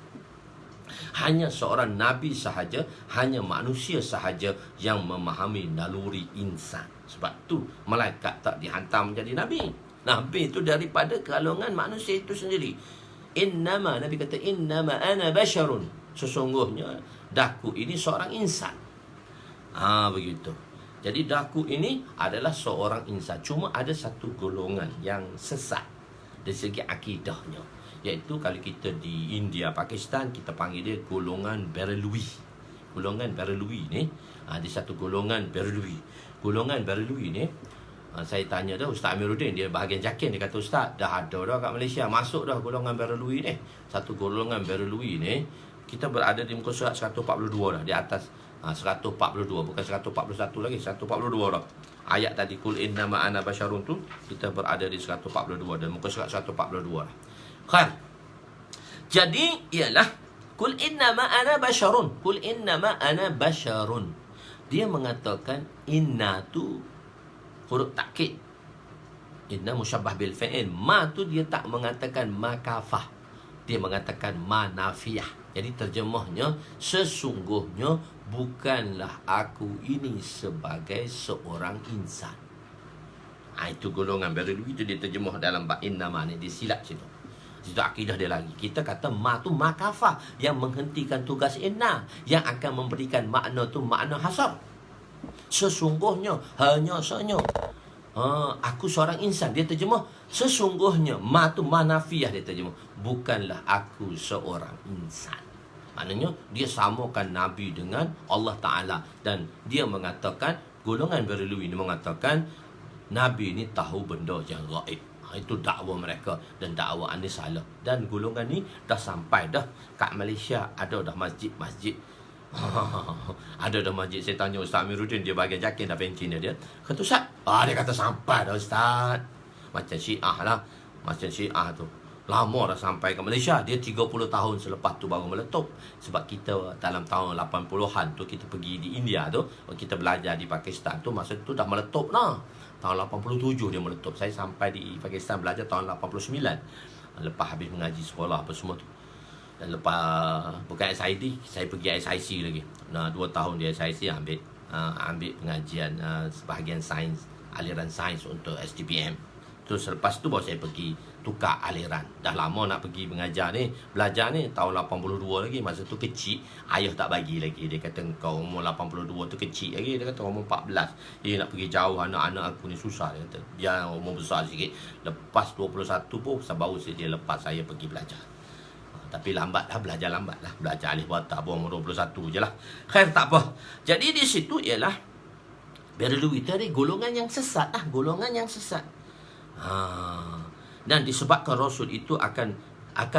Hanya seorang Nabi sahaja, hanya manusia sahaja yang memahami naluri insan. Sebab tu malaikat tak dihantar menjadi Nabi. Nabi itu daripada kalangan manusia itu sendiri. Innama, Nabi kata innama ana basyarun. Sesungguhnya daku ini seorang insan. Begitu. Jadi daku ini adalah seorang insan. Cuma ada satu golongan yang sesat dari segi akidahnya, iaitu kalau kita di India, Pakistan, kita panggil dia golongan Barelwi. Golongan Barelwi ni, ada satu golongan Barelwi. Golongan Barelwi ni, saya tanya dah Ustaz Amiruddin, dia bahagian Jakin, dia kata, Ustaz, dah ada dah kat Malaysia, masuk dah golongan Barelwi ni. Satu golongan Barelwi ni, kita berada di muka surat 142 dah, di atas 142, bukan 141 lagi, 142 dah. Ayat tadi, Qul innama ana basyarun tu, kita berada di 142 dan muka surat 142 dah. Kan? Jadi ialah Qul innama ana basyarun. Qul innama ana basyarun. Dia mengatakan inna tu huruf takkid. Inna musyabbah bil fi'il. Ma tu dia tak mengatakan makafah. Dia mengatakan ma nafiyah. Jadi terjemahnya, sesungguhnya bukanlah aku ini sebagai seorang insan. Itu golongan Barelwi itu dia terjemah dalam bab innama ni, dia silap situ. Itu akidah dia lagi. Kita kata ma tu makafah, yang menghentikan tugas inna, yang akan memberikan makna tu makna hasar. Sesungguhnya, hanya sahaja aku seorang insan. Dia terjemah sesungguhnya. Ma tu manafiyah, dia terjemah bukanlah aku seorang insan. Maknanya dia samakan Nabi dengan Allah Ta'ala, dan dia mengatakan golongan Berlawi ini mengatakan Nabi ni tahu benda yang gaib. Itu dakwa mereka, dan dakwa ni salah. Dan golongan ni dah sampai dah kat Malaysia, ada dah masjid-masjid. Ada dah masjid. Saya tanya Ustaz Amiruddin, dia bagian jakin dah pencin dia. Kata Ustaz, dia kata sampai dah Ustaz. Macam Syiah lah. Macam Syiah tu lama dah sampai ke Malaysia. Dia 30 tahun selepas tu baru meletup. Sebab kita dalam tahun 80-an tu, kita pergi di India tu, kita belajar di Pakistan tu, masa tu dah meletup lah. Tahun 87 dia meletup. Saya sampai di Pakistan belajar tahun 89. Lepas habis mengaji sekolah apa semua tu. Dan lepas bukan SID, saya pergi SIC lagi. 2 tahun di SIC ambil pengajian sebahagian sains, aliran sains untuk STPM. Terus selepas tu baru saya pergi tukar aliran. Dah lama nak pergi mengajar ni, belajar ni tahun 82 lagi. Masa tu kecil, ayah tak bagi lagi. Dia kata kau umur 82 tu kecil lagi. Dia kata umur 14. Nak pergi jauh, anak-anak aku ni susah. Dia kata dia umur besar sikit. Lepas 21 pun baru dia lepas saya pergi belajar. Tapi lambat lah, belajar lambat lah. Belajar alif bata pun umur 21 je lah. Khair, tak apa. Jadi di situ ialah Berlawi tadi golongan yang sesat lah. Golongan yang sesat. Dan disebabkan Rasul itu akan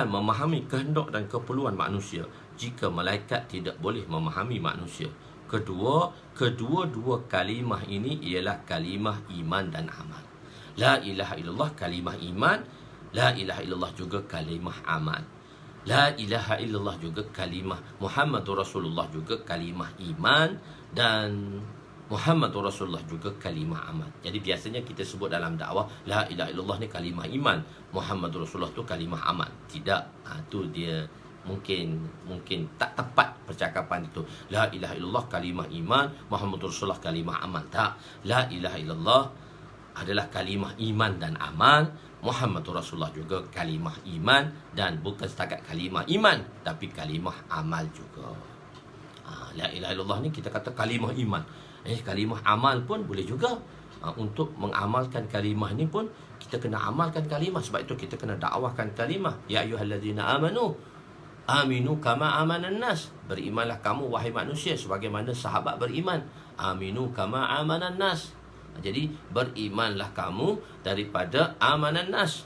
memahami kehendak dan keperluan manusia, jika malaikat tidak boleh memahami manusia. Kedua-dua kalimah ini ialah kalimah iman dan amal. La ilaha illallah kalimah iman, la ilaha illallah juga kalimah amal. La ilaha illallah juga kalimah Muhammadur Rasulullah juga kalimah iman, dan Muhammadur Rasulullah juga kalimah amal. Jadi biasanya kita sebut dalam dakwah, la ilaha illallah ni kalimah iman, Muhammadur Rasulullah tu kalimah amal. Tidak, tu dia mungkin tak tepat percakapan itu. La ilaha illallah kalimah iman, Muhammadur Rasulullah kalimah amal. Tak, la ilaha illallah adalah kalimah iman dan amal, Muhammadur Rasulullah juga kalimah iman, dan bukan setakat kalimah iman, tapi kalimah amal juga. La ilaha illallah ni kita kata kalimah iman. Kalimah amal pun boleh juga. Untuk mengamalkan kalimah ni pun kita kena amalkan kalimah. Sebab itu kita kena dakwahkan kalimah. Ya ayyuhallazina amanu aminu kama amanan nas. Berimanlah kamu wahai manusia sebagaimana sahabat beriman. Aminu kama amanan nas. Jadi berimanlah kamu daripada amanan nas.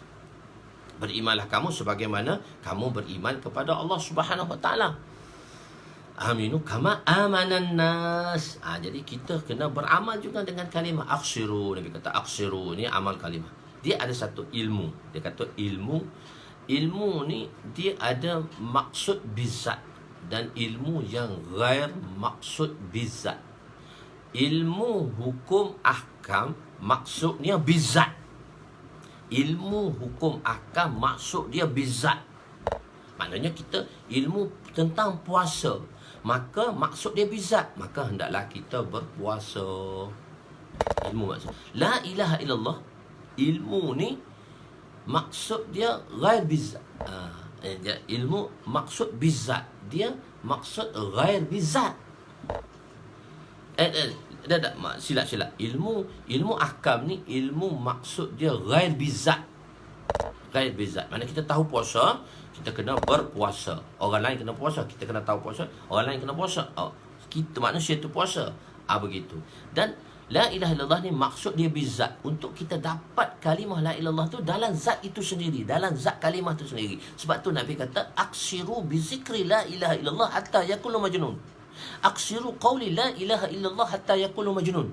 Berimanlah kamu sebagaimana kamu beriman kepada Allah Subhanahu Wa Taala. Aminu kama amanan nas. Jadi kita kena beramal juga dengan kalimah aksiru. Nabi kata aksiru ni amal kalimah. Dia ada satu ilmu. Dia kata ilmu ni dia ada maksud bizat dan ilmu yang ghair maksud bizat. Ilmu hukum ahkam maksudnya bizat. Ilmu hukum ahkam maksud dia bizat. Maknanya kita ilmu tentang puasa, maka maksud dia bizat, maka hendaklah kita berpuasa. Ilmu maksud la ilaha illallah, ilmu ni maksud dia ghair bizat. Ilmu maksud bizat, dia maksud ghair bizat. Silap. Ilmu ahkam ni ilmu maksud dia ghair bizat. Ghair bizat. Mana kita tahu puasa, kita kena berpuasa. Orang lain kena puasa, kita kena tahu puasa. Orang lain kena puasa, kita manusia tu puasa. Begitu. Dan la ilaha illallah ni maksud dia bizat. Untuk kita dapat kalimah la ilallah tu dalam zat itu sendiri, dalam zat kalimah tu sendiri. Sebab tu Nabi kata aksiru bizikri la ilaha illallah hatta yakulu majnun. Aksiru qawli la ilaha illallah hatta yakulu majnun.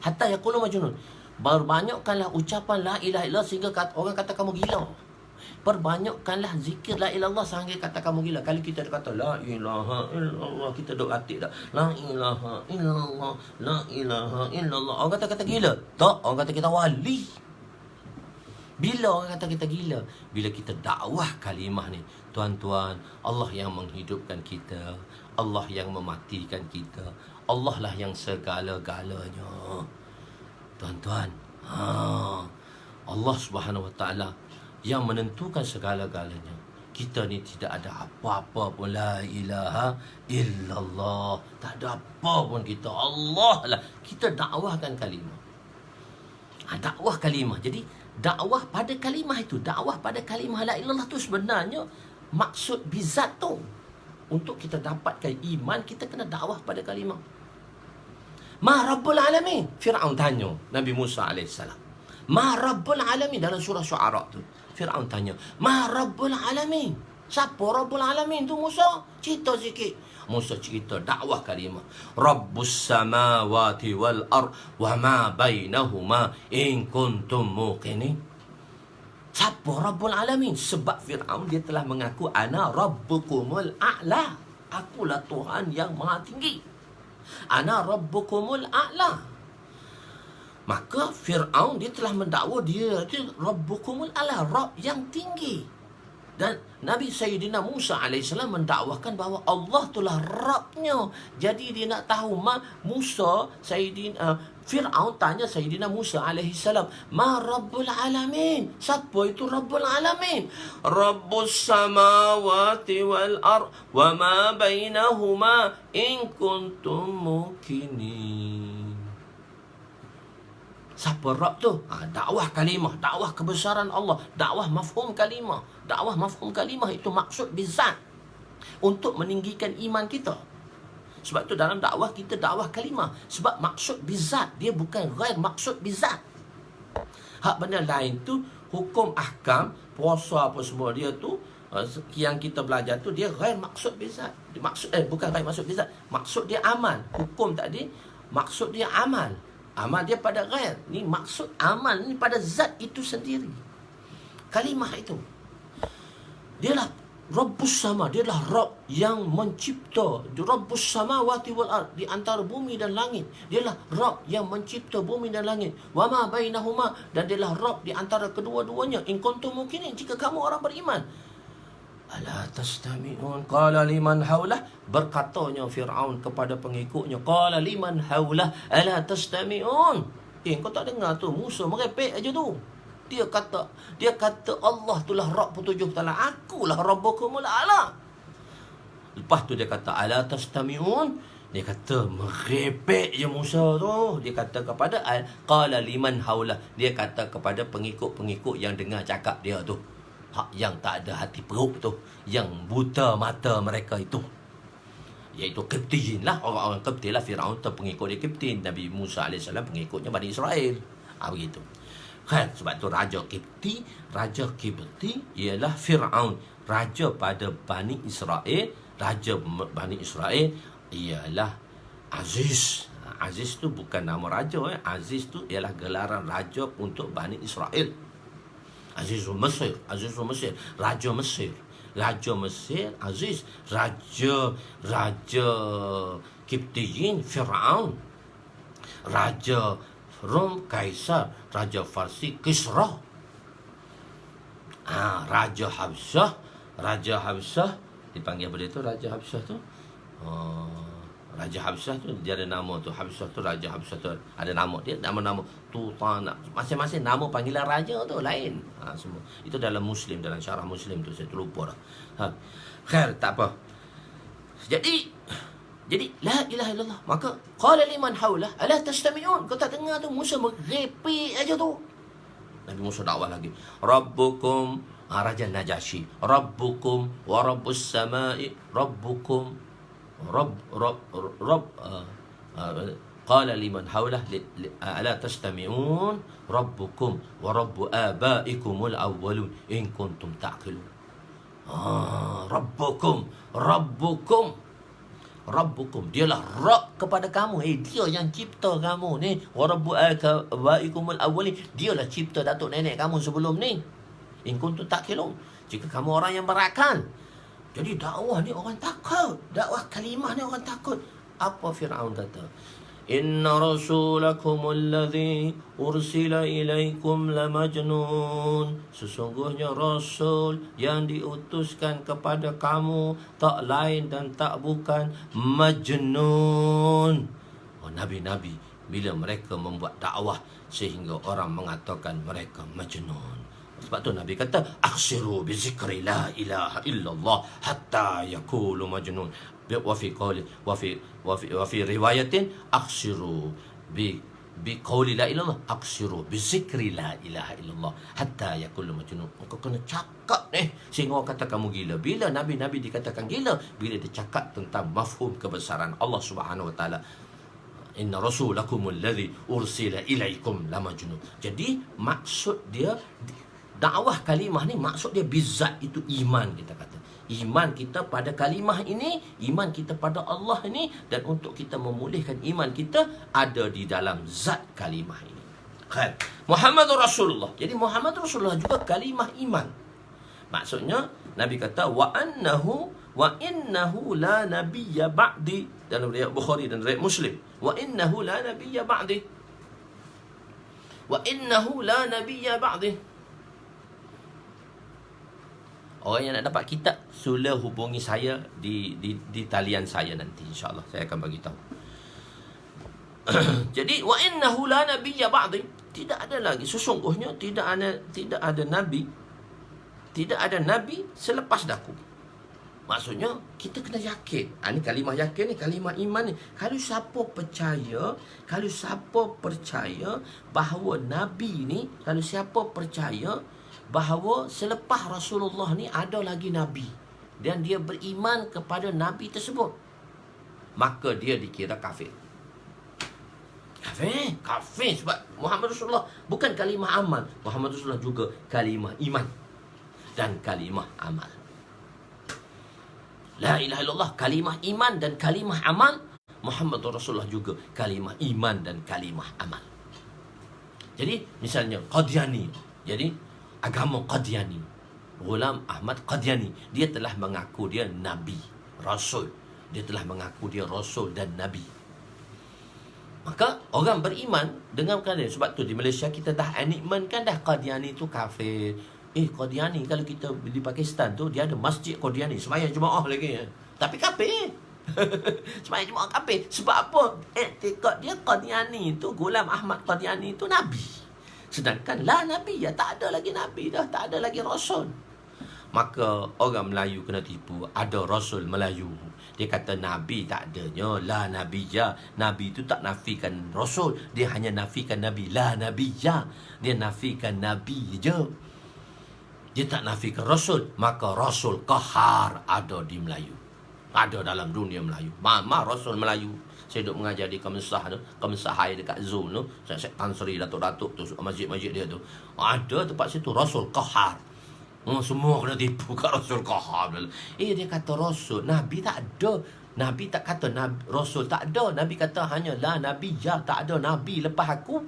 Hatta yakulu majnun. Berbanyakkanlah ucapan la ilaha illallah sehingga orang kata kamu gila. Perbanyakkanlah zikir la ilallah sehingga kata kamu gila. Kalau kita kata la ilaha illallah, kita duk atik tak? La ilaha illallah, la ilaha illallah. Orang kata gila. Tak, orang kata kita wali. Bila orang kata kita gila? Bila kita dakwah kalimah ni. Tuan-tuan, Allah yang menghidupkan kita, Allah yang mematikan kita, Allah lah yang segala-galanya. Tuan-tuan, Allah Subhanahu Wa Taala yang menentukan segala-galanya. Kita ni tidak ada apa-apa pun. La ilaha illallah, tak ada apa pun kita. Allah lah. Kita dakwahkan kalimah. Dakwah kalimah. Jadi dakwah pada kalimah itu, dakwah pada kalimah la ilallah tu sebenarnya maksud bizat tu. Untuk kita dapatkan iman, kita kena dakwah pada kalimah. Ma Rabbul Alamin? Fir'aun tanya Nabi Musa AS. Ma Rabbul Alamin? Dalam surah Syu'ara tu Fir'aun tanya, Ma Rabbul Alamin? Siapa Rabbul Alamin tu Musa? Cerita sikit. Musa cerita dakwah kalimah Rabbus samawati wal ard wa ma bainahuma in kuntum muqinin. Siapa Rabbul Alamin? Sebab Fir'aun dia telah mengaku ana rabbukumul a'la. Akulah Tuhan yang maha tinggi. Ana rabbukumul a'la. Maka Fir'aun dia telah mendakwa dia itu rabbukumul a'la, Rabb yang tinggi. Dan Nabi Sayyidina Musa AS mendakwahkan bahawa Allah itulah Rabbnya. Jadi dia nak tahu Fir'aun tanya Sayyidina Musa AS, Ma Rabbul Alamin? Siapa itu Rabbul Alamin? Rabbus samawati wal ard wa ma bainahuma in kuntum mukinin. Siapa Rabb tu? Dakwah kalimah, dakwah kebesaran Allah, dakwah mafhum kalimah. Dakwah mafhum kalimah itu maksud bizat untuk meninggikan iman kita. Sebab tu dalam dakwah kita dakwah kalimah. Sebab maksud bizat, dia bukan ghair maksud bizat. Hak benda lain tu, hukum ahkam, puasa apa semua dia tu, yang kita belajar tu dia ghair maksud bizat. Bukan ghair maksud bizat. Maksud dia amal. Hukum tadi, maksud dia amal. Amal dia pada ghair. Ni maksud amal ni pada zat itu sendiri. Kalimah itu. Dialah Rabbus sama. Dialah Rabb yang mencipta. Rabbus samawati wal ard. Di antara bumi dan langit. Dialah Rabb yang mencipta bumi dan langit. Wa ma bainahuma. Dan dialah Rabb di antara kedua-duanya. In kuntum mukinin. Jika kamu orang beriman. Ala tastami'un qala liman haulah. Berkatanya Fir'aun kepada pengikutnya, qala liman haulah ala tastami'un. Kau tak dengar tu Musa merepek aja tu. Dia kata Allah itulah Rabb petujuh taala. Akulah Rabbukumul a'la. Lepas tu dia kata ala tastami'un. Dia kata merepek je Musa tu. Dia kata kepada qala liman haulah. Dia kata kepada pengikut-pengikut yang dengar cakap dia tu. Yang tak ada hati perut tu, yang buta mata mereka itu, iaitu Qibtiyin lah. Orang-orang Qibti lah. Fir'aun tu pengikut dia Qibti. Nabi Musa AS pengikutnya Bani Israel. Begitu. Sebab tu Raja Qibti ialah Fir'aun. Raja pada Bani Israel. Raja Bani Israel ialah Aziz. Aziz tu bukan nama raja. Aziz tu ialah gelaran raja untuk Bani Israel. Azizul Mesir, Raja Mesir, Aziz, Raja Qibtiyin, Fir'aun, Raja Rom, Kaisar, Raja Farsi, Kisra, Raja Habsyah, dipanggil apa dia tu, Raja Habsyah tu? Raja Habsyah tu dia ada nama tu. Habsyah tu, Raja Habsyah tu ada nama dia, nama-nama Tutana. Masing-masing nama panggilan raja tu lain. Semua itu dalam Muslim, dalam syarah Muslim tu saya terlupa dah. Khair, tak apa. Jadi la ilaha illallah. Maka qala liman haulah ala tastami'un. Kau tak dengar tu Musa merepek aja tu. Nabi Musa dakwah lagi. Rabbukum, Raja Najasyi. Rabbukum wa rabbus samai. Rabbukum qala liman haulah ala tastami'un rabbukum wa rabbu abaikumul awwalun in kuntum ta'qilun. Rabbukum dialah Rabb kepada kamu. Dia yang cipta kamu ni. Wa rabbu abaikumul awwalin. Dialah cipta datuk nenek kamu sebelum ni. In kuntum ta'qilun. Jika kamu orang yang berakal. Jadi dakwah ni orang takut. Dakwah kalimah ni orang takut. Apa Fir'aun kata? Inna rasulakumul ladzi ursila ilaikum lamajnun. Sesungguhnya Rasul yang diutuskan kepada kamu tak lain dan tak bukan Majnun. Nabi-nabi bila mereka membuat dakwah sehingga orang mengatakan mereka Majnun. Sebab tu Nabi kata aksiru bi zikri la ilaha illallah hatta yakulu majnun. Wa fi qawli wa fi riwayatin aksiru bi qawli la ilallah, aksiru bi zikri la ilaha illallah hatta yakulu majnun. Kau kena cakap sehingga orang kata kamu gila. Bila nabi-nabi dikatakan gila? Bila dia cakap tentang mafhum kebesaran Allah Subhanahu wa taala. inna rasulakumul ladzi ursila ilaikum lamajnun. Jadi maksud dia dakwah kalimah ni, maksud dia bizat itu iman, kita kata. Iman kita pada kalimah ini, iman kita pada Allah ini, dan untuk kita memulihkan iman kita ada di dalam zat kalimah ini. Khair. Muhammadur Rasulullah. Jadi Muhammad Rasulullah juga kalimah iman. Maksudnya Nabi kata wa innahu la nabiyya ba'di, dalam riwayat Bukhari dan riwayat Muslim. Wa innahu la nabiyya ba'di. Wa innahu la nabiyya ba'di. Orang yang nak dapat kitab, sila hubungi saya di talian saya nanti, insya-Allah saya akan bagi tahu. Jadi wa innahu la nabiyya ba'di, tidak ada lagi, sesungguhnya tidak ada nabi selepas daku. Maksudnya kita kena yakin. Ini kalimah yakin ni, kalimah iman ni. Kalau siapa percaya bahawa nabi ni, kalau siapa percaya bahawa selepas Rasulullah ni ada lagi nabi, dan dia beriman kepada nabi tersebut, maka dia dikira kafir. Kafir sebab Muhammad Rasulullah bukan kalimah amal. Muhammad Rasulullah juga kalimah iman dan kalimah amal. La ilaha illallah kalimah iman dan kalimah amal. Muhammad Rasulullah juga kalimah iman dan kalimah amal. Jadi misalnya Qadiani, jadi agama Qadiani, Ghulam Ahmad Qadiani, dia telah mengaku dia nabi, rasul. Dia telah mengaku dia rasul dan nabi. Maka orang beriman dengan perkara ini. Sebab tu di Malaysia kita dah enactment kan dah, Qadiani tu kafir. Qadiani, kalau kita di Pakistan tu dia ada masjid Qadiani, sembahyang jemaah lagi ya. Tapi kafir. Sembahyang jemaah kafir. Sebab apa? Etikad dia Qadiani tu, Ghulam Ahmad Qadiani tu nabi. Sedangkan la nabi, ya tak ada lagi nabi dah, tak ada lagi rasul. Maka orang Melayu kena tipu, ada rasul Melayu. Dia kata nabi tak adanya, la nabiyya. Nabi itu tak nafikan rasul, dia hanya nafikan nabi. La nabiyya, dia nafikan nabi je, dia tak nafikan rasul. Maka rasul qahar ada di Melayu, ada dalam dunia Melayu. Mama rasul Melayu. Saya duduk mengajar di Kemsah tu, Kemsah Hai dekat Zoom tu, Syekh Tan Sri, Datuk-datuk tu, masjid-masjid dia tu. Ada tempat situ rasul qahar. Semua kena tipu kat rasul qahar. Dia kata rasul, nabi tak ada. Nabi tak kata rasul tak ada. Nabi kata hanya la nabi, ya tak ada nabi lepas aku.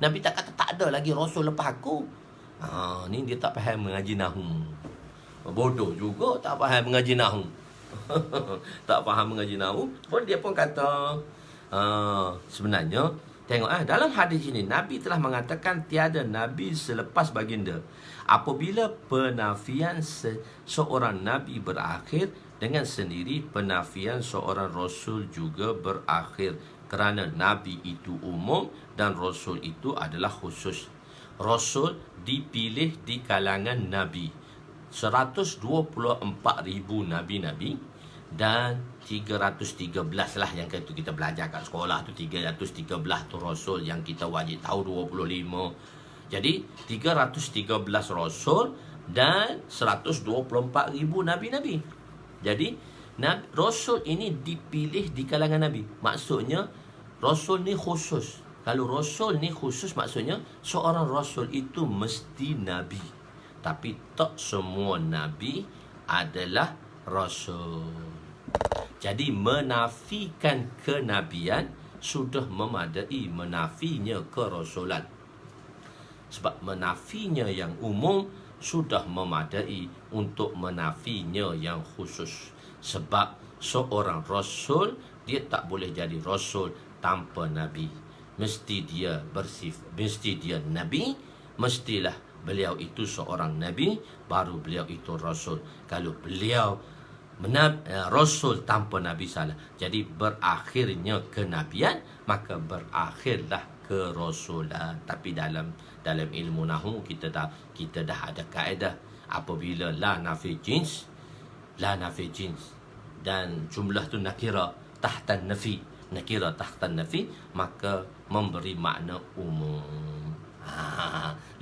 Nabi tak kata tak ada lagi rasul lepas aku. Ni dia tak faham mengaji nahu. Bodoh juga tak faham mengaji nahu. Tak faham mengaji nahu pun dia pun kata sebenarnya tengok dalam hadis ini Nabi telah mengatakan tiada nabi selepas baginda. Apabila penafian seorang nabi berakhir, dengan sendiri penafian seorang rasul juga berakhir, kerana nabi itu umum dan rasul itu adalah khusus. Rasul dipilih di kalangan nabi 124,000 nabi-nabi, dan 313 lah yang itu kita belajar kat sekolah tu, 313 tu rasul yang kita wajib tahu, 25. Jadi 313 rasul dan 124,000 nabi-nabi. Jadi rasul ini dipilih di kalangan nabi. Maksudnya rasul ni khusus. Kalau rasul ni khusus, maksudnya seorang rasul itu mesti nabi. Tapi tak semua nabi adalah rasul. Jadi menafikan kenabian sudah memadai menafinya kerasulan. Sebab menafinya yang umum sudah memadai untuk menafinya yang khusus. Sebab seorang rasul, dia tak boleh jadi rasul tanpa nabi. Mesti dia mesti dia nabi, mestilah beliau itu seorang nabi, baru beliau itu rasul. Kalau beliau rasul tanpa nabi salah. Jadi berakhirnya kenabian, maka berakhirlah kerasulan. Tapi dalam ilmu nahwu kita dah ada kaedah, apabila la nafi jins dan jumlah tu nakira tahtan nafi, maka memberi makna umum.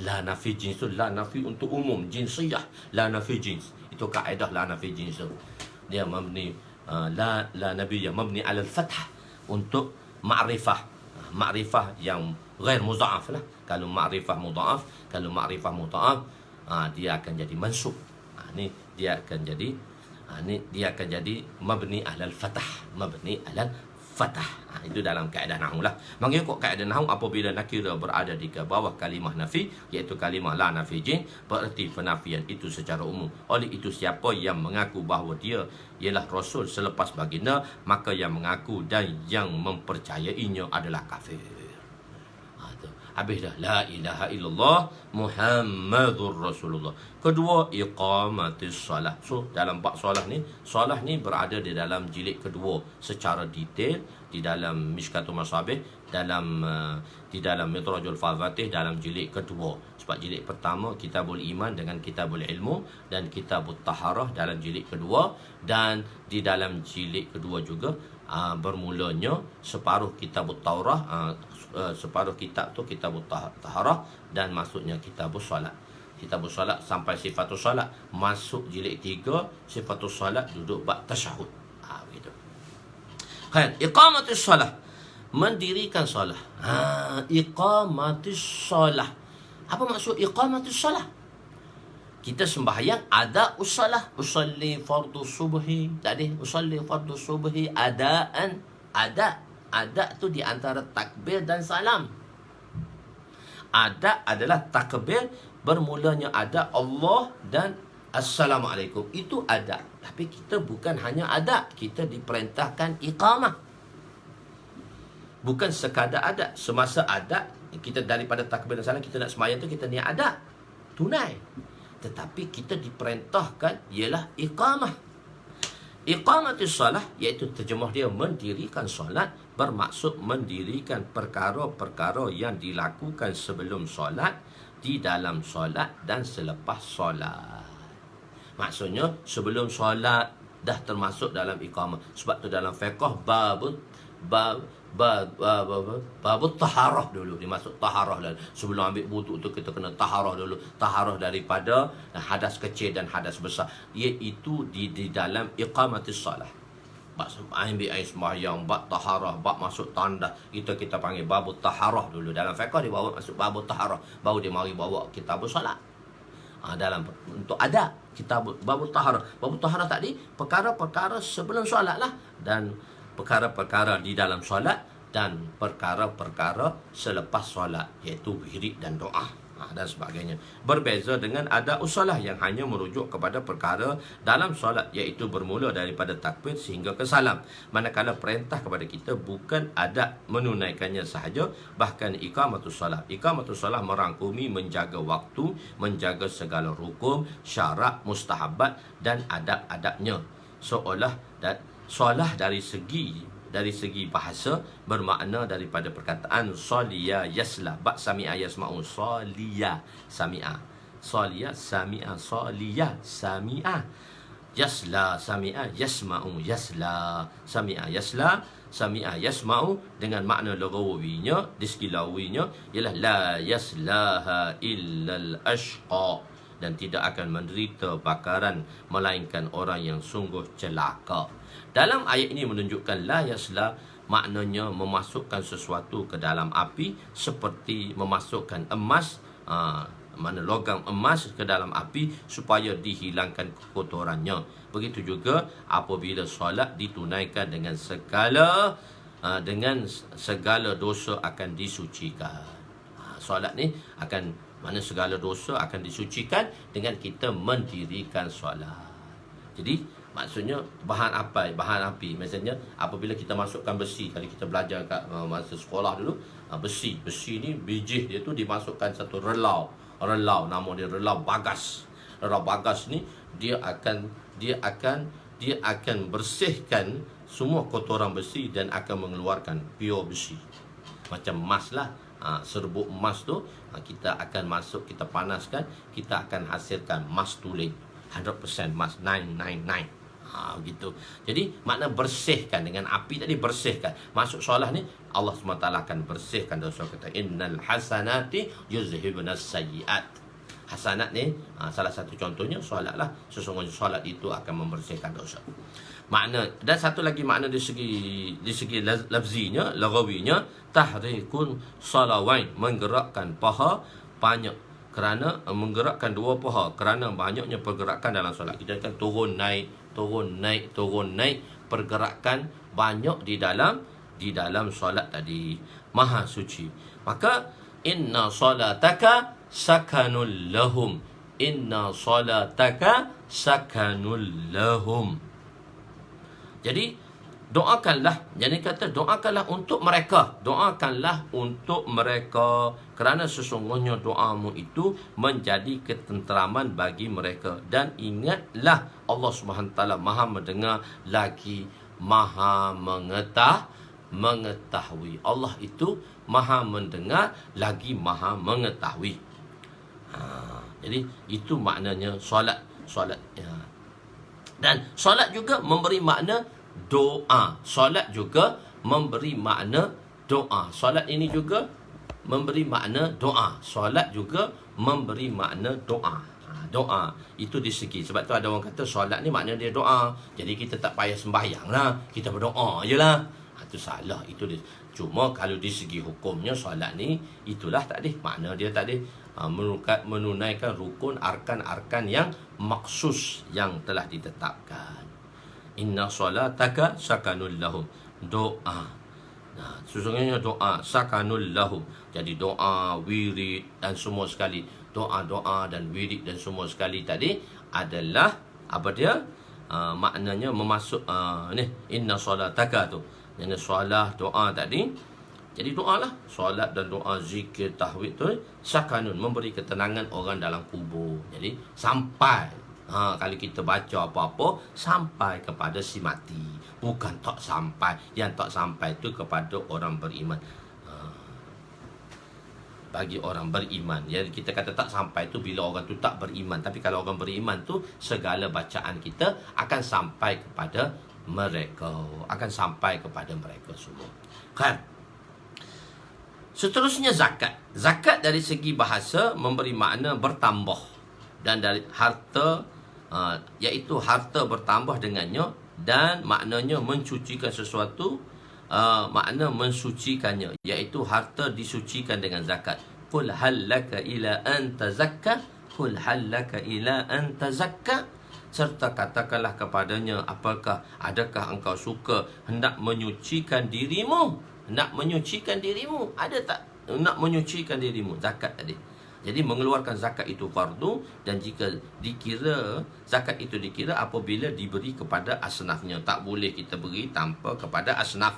La nafi jins tu, la nafi untuk umum, jinsiyah, la nafi jins. Itu kaedah la nafi jins tu. Dia mabni la nabiyya mabni ala al-fathah, untuk ma'rifah. Ma'rifah yang ghair mudha'af lah. Kalau ma'rifah mudha'af, kalau ma'rifah mudha'af, dia akan jadi mansub. Ni dia akan jadi mabni alal fatah, mabni alal fatah. Itu dalam kaedah nahwu lah. Mengikut kaedah nahwu, apabila nakirah berada di bawah kalimah nafi, iaitu kalimah la nafi jin, bererti penafian itu secara umum. Oleh itu, siapa yang mengaku bahawa dia ialah rasul selepas baginda, maka yang mengaku dan yang mempercayainya adalah kafir. Habis dah. La ilaha illallah Muhammadur Rasulullah. Kedua, iqamatis salah. So, dalam bab salah ni berada di dalam jilid kedua secara detail di dalam Mishkatul Masabih, di dalam Midrajul Fafatih dalam jilid kedua. Sebab jilid pertama Kitabul Iman dengan Kitabul Ilmu dan Kitabut Taharah dalam jilid kedua, dan di dalam jilid kedua juga bermulanya separuh Kitabut Taurah, separuh kitab tu Kitabut Taharah, dan masuknya Kitabus Salat. Kitabus Salat sampai sifatus salat, masuk jilid 3 sifatus salat, duduk bab tasyahud. Begitu. Kan iqamatus salah, mendirikan solah. Iqamatus salah. Apa maksud iqamatus salah? Kita sembahyang ada usalah, usalli fardu subhi. Tadi usalli fardu subhi adaan. Ada tu di antara takbir dan salam. Ada adalah takbir, bermulanya ada Allah dan Assalamualaikum. Itu ada. Tapi kita bukan hanya ada, kita diperintahkan iqamah. Bukan sekadar ada. Semasa ada, kita daripada takbir dan salam, kita nak sembahyang tu kita niat ada, tunai. Tetapi kita diperintahkan ialah iqamah. Iqamatus salah, iaitu terjemah dia mendirikan solat, bermaksud mendirikan perkara-perkara yang dilakukan sebelum solat, di dalam solat dan selepas solat. Maksudnya sebelum solat dah termasuk dalam iqamah. Sebab tu dalam fiqh babut taharah dulu, dimasuk taharah dulu. Sebelum ambil wudu tu kita kena taharah dulu. Taharah daripada hadas kecil dan hadas besar, iaitu di dalam iqamatis salah. Bab ambil air sembahyang, bab taharah, bab masuk tanda, kita panggil babut taharah dulu. Dalam fiqh dia bawa masuk babut taharah, baru dia mari bawa kitabus salat. Dalam untuk ada kitab babut taharah. Babut taharah tadi perkara-perkara sebelum solat lah, dan perkara-perkara di dalam solat, dan perkara-perkara selepas solat, iaitu wirid dan doa dan sebagainya. Berbeza dengan ada usalah yang hanya merujuk kepada perkara dalam solat, iaitu bermula daripada takbir sehingga ke salam. Manakala perintah kepada kita bukan ada menunaikannya sahaja, bahkan iqamatus salat. Iqamatus salat merangkumi menjaga waktu, menjaga segala rukun, syarat, mustahabat dan adab-adabnya. Seolah dan solah dari segi bahasa bermakna daripada perkataan soliya yasla, bak sami'a yasma'u, soliya sami'a, soliya sami'a, soliya sami'a, yasla sami'a, yasma'u yasla, sami'a yasla, sami'a yasma'u. Dengan makna lughawinya, di segi lughawinya ialah la yaslaha illal ashqa, dan tidak akan menderita bakaran melainkan orang yang sungguh celaka. Dalam ayat ini menunjukkan la yasla, maknanya memasukkan sesuatu ke dalam api, seperti memasukkan emas, logam emas ke dalam api supaya dihilangkan kotorannya. Begitu juga apabila solat ditunaikan dengan segala dosa akan disucikan. Solat ni akan, mana segala dosa akan disucikan dengan kita mendirikan solat. Jadi maksudnya bahan api. Misalnya apabila kita masukkan besi, kalau kita belajar kat masa sekolah dulu, besi ni biji dia tu dimasukkan satu relau, nama dia relau bagas. Relau bagas ni dia akan bersihkan semua kotoran besi dan akan mengeluarkan pure besi. Macam emas lah, serbuk emas tu kita akan masuk, kita panaskan, kita akan hasilkan emas tuling 100% emas 999. Gitu. Jadi makna bersihkan dengan api tadi, bersihkan. Masuk solat ni Allah SWT akan bersihkan dosa kita. Innal hasanati yuzhibunas sayyiat. Hasanat ni salah satu contohnya solat lah. Sesungguhnya solat itu akan membersihkan dosa. Makna, dan satu lagi makna di segi lafzinya, lagawinya, tahrikun salawain, menggerakkan paha banyak, kerana menggerakkan dua paha kerana banyaknya pergerakan dalam solat. Kita kata turun naik, turun naik, turun naik, pergerakan banyak di dalam solat tadi. Maha suci. Maka inna salataka sakanul lahum, inna salataka sakanul lahum. Jadi doakanlah, jadi kata doakanlah untuk mereka, doakanlah untuk mereka, kerana sesungguhnya doamu itu menjadi ketenteraman bagi mereka. Dan ingatlah Allah SWT Maha mendengar lagi Maha mengetahui. Allah itu Maha mendengar lagi Maha mengetahui. Jadi itu maknanya solat ya. Dan solat juga memberi makna doa. Solat juga memberi makna doa. Solat ini juga memberi makna doa. Solat juga memberi makna doa. Doa itu di segi, sebab tu ada orang kata solat ni makna dia doa, jadi kita tak payah sembahyang lah, kita berdoa je lah. Itu salah. Itu dia. Cuma kalau di segi hukumnya solat ni itulah tadi makna dia tadi, menunaikan rukun arkan-arkan yang maksus yang telah ditetapkan. Inna solataka sakanul lahum, doa. Sesungguhnya doa sakanul lahum. Jadi doa, wirid dan semua sekali, doa-doa dan wirid dan semua sekali tadi adalah apa dia? Maknanya memasuk ni inna solataka tu. Yang solat doa tadi. Jadi doalah, solat dan doa, zikir, tahwid tu sakanun, memberi ketenangan orang dalam kubur. Jadi sampai kalau kita baca apa-apa sampai kepada si mati, bukan tak sampai. Yang tak sampai tu kepada orang beriman. Bagi orang beriman, ya, kita kata tak sampai tu bila orang tu tak beriman. Tapi kalau orang beriman tu segala bacaan kita akan sampai kepada mereka, akan sampai kepada mereka semua. Kan? Seterusnya zakat. Zakat dari segi bahasa memberi makna bertambah, dan dari harta, iaitu harta bertambah dengannya, dan maknanya mencucikan sesuatu, makna mensucikannya, iaitu harta disucikan dengan zakat. Qul hal laka ila an tazakka, qul hal laka ila an tazakka, serta katakanlah kepadanya, adakah engkau suka hendak menyucikan dirimu? Nak menyucikan dirimu, ada tak nak menyucikan dirimu? Zakat tadi. Jadi mengeluarkan zakat itu fardu, dan jika dikira zakat itu dikira apabila diberi kepada asnafnya. Tak boleh kita beri tanpa kepada asnaf.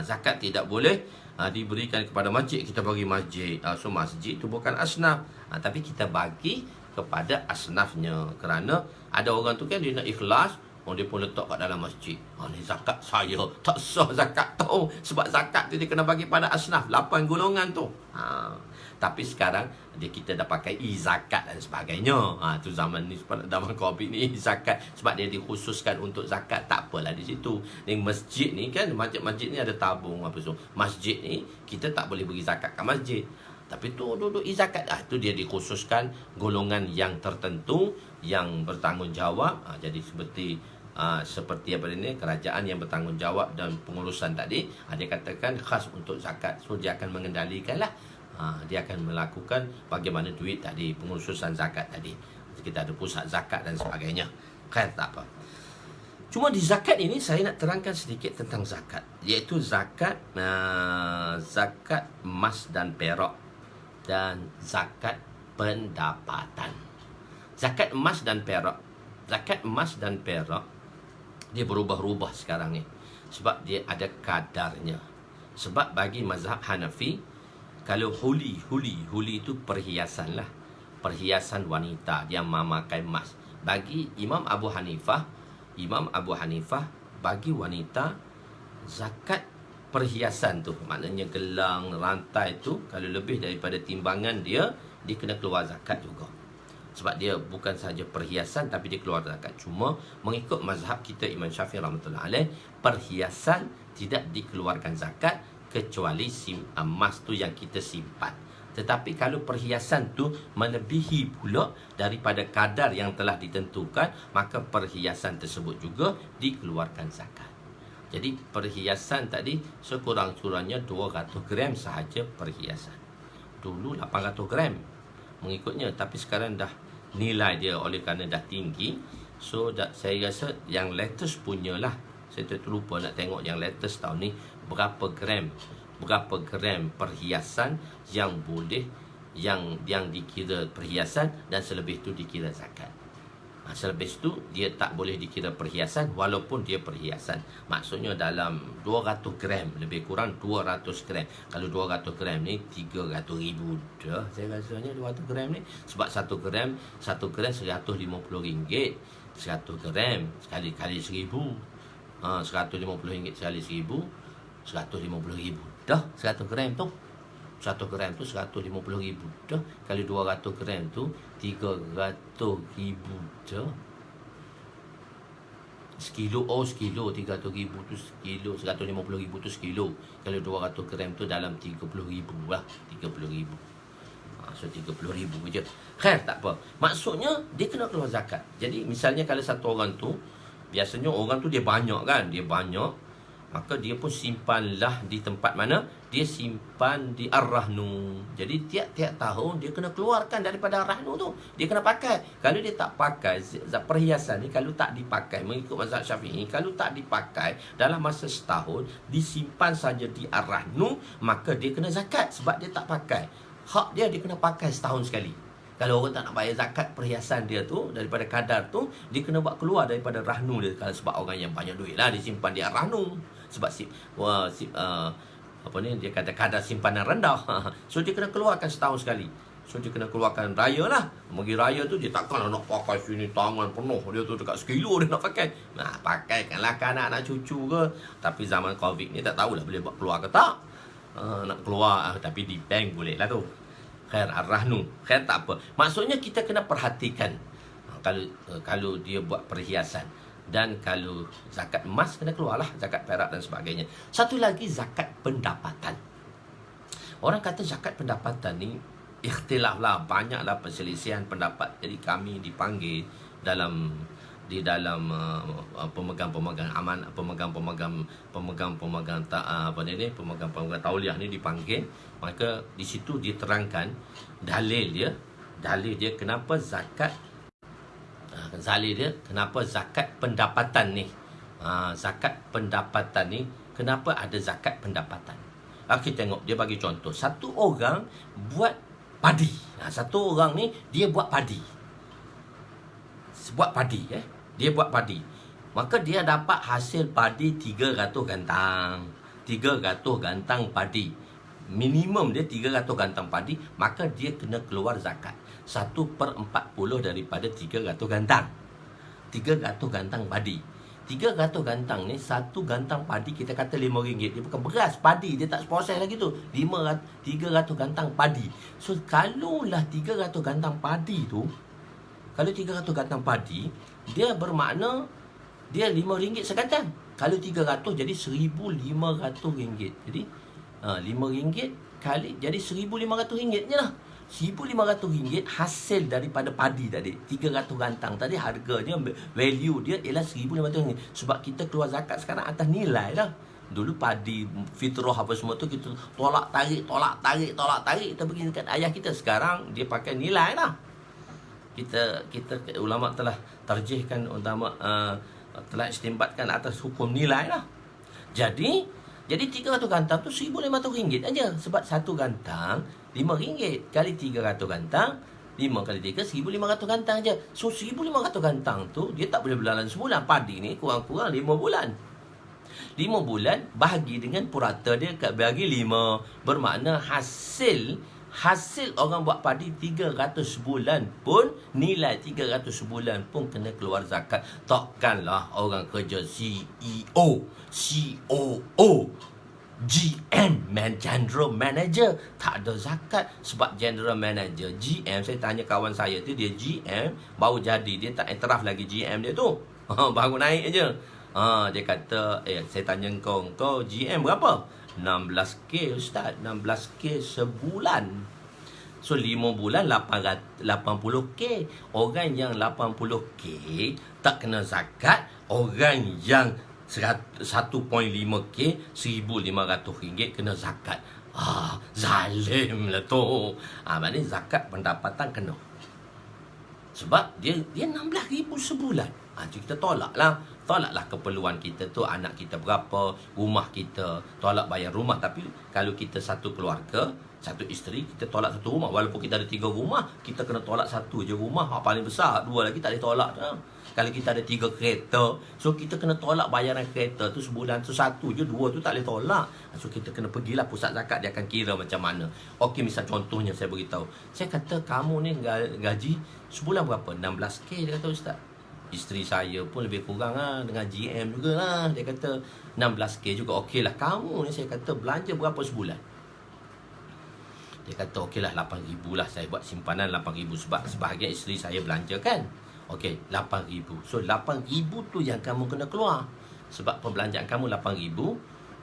Zakat tidak boleh diberikan kepada masjid, kita bagi masjid. So masjid itu bukan asnaf, tapi kita bagi kepada asnafnya. Kerana ada orang tu kan dia nak ikhlas, dia pun letak kat dalam masjid. Ni zakat saya. Tak sah zakat tu. Sebab zakat tu dia kena bagi pada asnaf, 8 golongan tu. Tapi sekarang kita dah pakai e-zakat dan sebagainya. Tu zaman ni, zaman Covid ni, zakat sebab dia dikhususkan untuk zakat, tak apalah di situ. Ni masjid ni kan, masjid ni ada tabung apa so. Masjid ni kita tak boleh bagi zakat kat masjid. Tapi tu duduk e-zakat, tu dia dikhususkan golongan yang tertentu yang bertanggungjawab. Jadi seperti apa ini, kerajaan yang bertanggungjawab dan pengurusan tadi, dia katakan khas untuk zakat. So dia akan mengendalikan lah, dia akan melakukan bagaimana duit tadi, pengurusan zakat tadi. Kita ada pusat zakat dan sebagainya. Kan tak apa. Cuma di zakat ini saya nak terangkan sedikit tentang zakat, iaitu zakat zakat emas dan perak, dan zakat pendapatan. Zakat emas dan perak. Zakat emas dan perak dia berubah-ubah sekarang ni, sebab dia ada kadarnya. Sebab bagi mazhab Hanafi, kalau huli itu perhiasan lah, perhiasan wanita yang memakai emas. Bagi Imam Abu Hanifah bagi wanita zakat perhiasan tu, maknanya gelang, rantai tu, kalau lebih daripada timbangan dia kena keluar zakat juga. Sebab dia bukan sahaja perhiasan, tapi dia keluar zakat. Cuma mengikut mazhab kita Imam Syafi'i rahmatullah alaih, perhiasan tidak dikeluarkan zakat kecuali emas tu yang kita simpan. Tetapi kalau perhiasan tu melebihi pula daripada kadar yang telah ditentukan, maka perhiasan tersebut juga dikeluarkan zakat. Jadi perhiasan tadi sekurang-kurangnya 200 gram sahaja perhiasan. Dulu 800 gram mengikutnya, tapi sekarang dah nilai dia oleh kerana dah tinggi. So saya rasa yang latest punyalah, saya terlupa nak tengok yang latest tahun ni berapa gram perhiasan yang boleh yang dikira perhiasan, dan selebih tu dikira zakat. Selebih tu dia tak boleh dikira perhiasan walaupun dia perhiasan. Maksudnya dalam 200 gram, lebih kurang 200 gram. Kalau 200 gram ni 300 ribu dah saya rasanya 200 gram ni. Sebab 1 gram RM150. 100 gram kali 1000, 150 ringgit kali 1000, 150 ribu dah 100 gram tu. 1 gram tu 150 ribu dah. Kali 200 gram tu 300 ribu dah. Sekilo 300 ribu tu sekilo, 150 ribu tu sekilo. Kalau 200 gram tu dalam 30 ribu lah, 30 ribu. So 30 ribu je. Khair, tak apa. Maksudnya dia kena keluar zakat. Jadi misalnya kalau satu orang tu, biasanya orang tu dia banyak kan, dia banyak, maka dia pun simpanlah di tempat mana? Dia simpan di ar-rahnu. Jadi tiap-tiap tahun dia kena keluarkan daripada ar-rahnu tu. Dia kena pakai. Kalau dia tak pakai, perhiasan ni kalau tak dipakai, mengikut mazhab Syafi'i, kalau tak dipakai dalam masa setahun, disimpan saja di ar-rahnu, maka dia kena zakat sebab dia tak pakai. Hak dia kena pakai setahun sekali. Kalau orang tak nak bayar zakat perhiasan dia tu, daripada kadar tu, dia kena buat keluar daripada rahnu dia. Kalau sebab orang yang banyak duit lah, dia simpan di rahnu. Sebab dia kata kadar simpanan rendah. So dia kena keluarkan setahun sekali. So dia kena keluarkan raya lah. Bagi raya tu dia takkanlah nak pakai sini tangan penuh. Dia tu dekat sekilo dia nak pakai. Nah, pakaikanlah ke anak cucu ke. Tapi zaman Covid ni tak tahulah boleh buat keluar ke tak. Nak keluar tapi di bank boleh lah tu. Khair ar-rahnu. Khair, tak apa. Maksudnya kita kena perhatikan kalau dia buat perhiasan. Dan kalau zakat emas kena keluarlah, zakat perak dan sebagainya. Satu lagi, zakat pendapatan. Orang kata zakat pendapatan ni ikhtilaf lah, banyaklah perselisihan pendapat. Jadi kami dipanggil di dalam pemegang-pemegang tauliah ni dipanggil. Maka di situ diterangkan dalil dia kenapa zakat pendapatan ni. Zakat pendapatan ni, kenapa ada zakat pendapatan? Kita tengok, dia bagi contoh. Satu orang buat padi. Satu orang ni dia buat padi. Dia buat padi. Maka dia dapat hasil padi 300 gantang. 300 gantang padi. Minimum dia 300 gantang padi. Maka dia kena keluar zakat 1/40 daripada 300 gantang. 300 gantang padi. 300 gantang ni, satu gantang padi kita kata RM5. Dia bukan beras, padi. Dia tak proses lagi tu. 300 gantang padi. So kalaulah 300 gantang padi tu, kalau 300 gantang padi, dia bermakna dia RM5 segantang. Kalau 300 jadi RM1,500. Jadi RM5 kali jadi RM1,500 je lah. RM1,500 hasil daripada padi tadi. 300 gantang tadi harganya, value dia ialah RM1,500. Sebab kita keluar zakat sekarang atas nilai lah. Dulu padi fitrah apa semua tu kita tolak tarik. Kita pergi dekat ayah kita. Sekarang dia pakai nilai lah. Kita ulama telah tarjihkan, telah istimbatkan atas hukum nilai lah. Jadi 300 gantang tu RM1,500 aja. Sebab satu gantang RM5. Kali 300 gantang, 5 kali 3, 1,500 gantang aja. So 1,500 gantang tu dia tak boleh berjalan sebulan. Padi ni kurang-kurang 5 bulan. 5 bulan bahagi dengan purata dia bagi 5. Bermakna hasil orang buat padi 300 sebulan pun, nilai 300 sebulan pun kena keluar zakat. Takkanlah orang kerja CEO, COO, GM, General Manager tak ada zakat. Sebab General Manager, GM, saya tanya kawan saya tu, dia GM baru jadi, dia tak iktiraf lagi GM dia tu. Baru naik aja. Dia kata, saya tanya kau GM berapa? 16K Ustaz, 16K sebulan. So 5 bulan 80k. Orang yang 80k tak kena zakat. Orang yang 1.5k, RM1,500 kena zakat. Zalim lah tu. Maknanya zakat pendapatan kena. Sebab dia 16,000 sebulan. Kita tolaklah keperluan kita tu, anak kita berapa, rumah kita, tolak bayar rumah. Tapi kalau kita satu keluarga, satu isteri, kita tolak satu rumah. Walaupun kita ada 3 rumah, kita kena tolak satu je rumah. Paling besar, 2 lagi tak boleh tolak dah. Kalau kita ada 3 kereta, so kita kena tolak bayaran kereta tu sebulan tu 1 je, 2 tu tak boleh tolak. So kita kena pergilah pusat zakat, dia akan kira macam mana. Okey, misal contohnya saya beritahu. Saya kata kamu ni gaji sebulan berapa? 16k, dia kata ustaz. Isteri saya pun lebih kurang dengan GM jugalah. Dia kata 16k juga. Okey lah, kamu ni saya kata belanja berapa sebulan? Dia kata okey lah 8,000 lah. Saya buat simpanan 8,000 sebab sebahagian isteri saya belanja kan. Okey, 8,000. So 8,000 tu yang kamu kena keluar. Sebab perbelanjaan kamu 8,000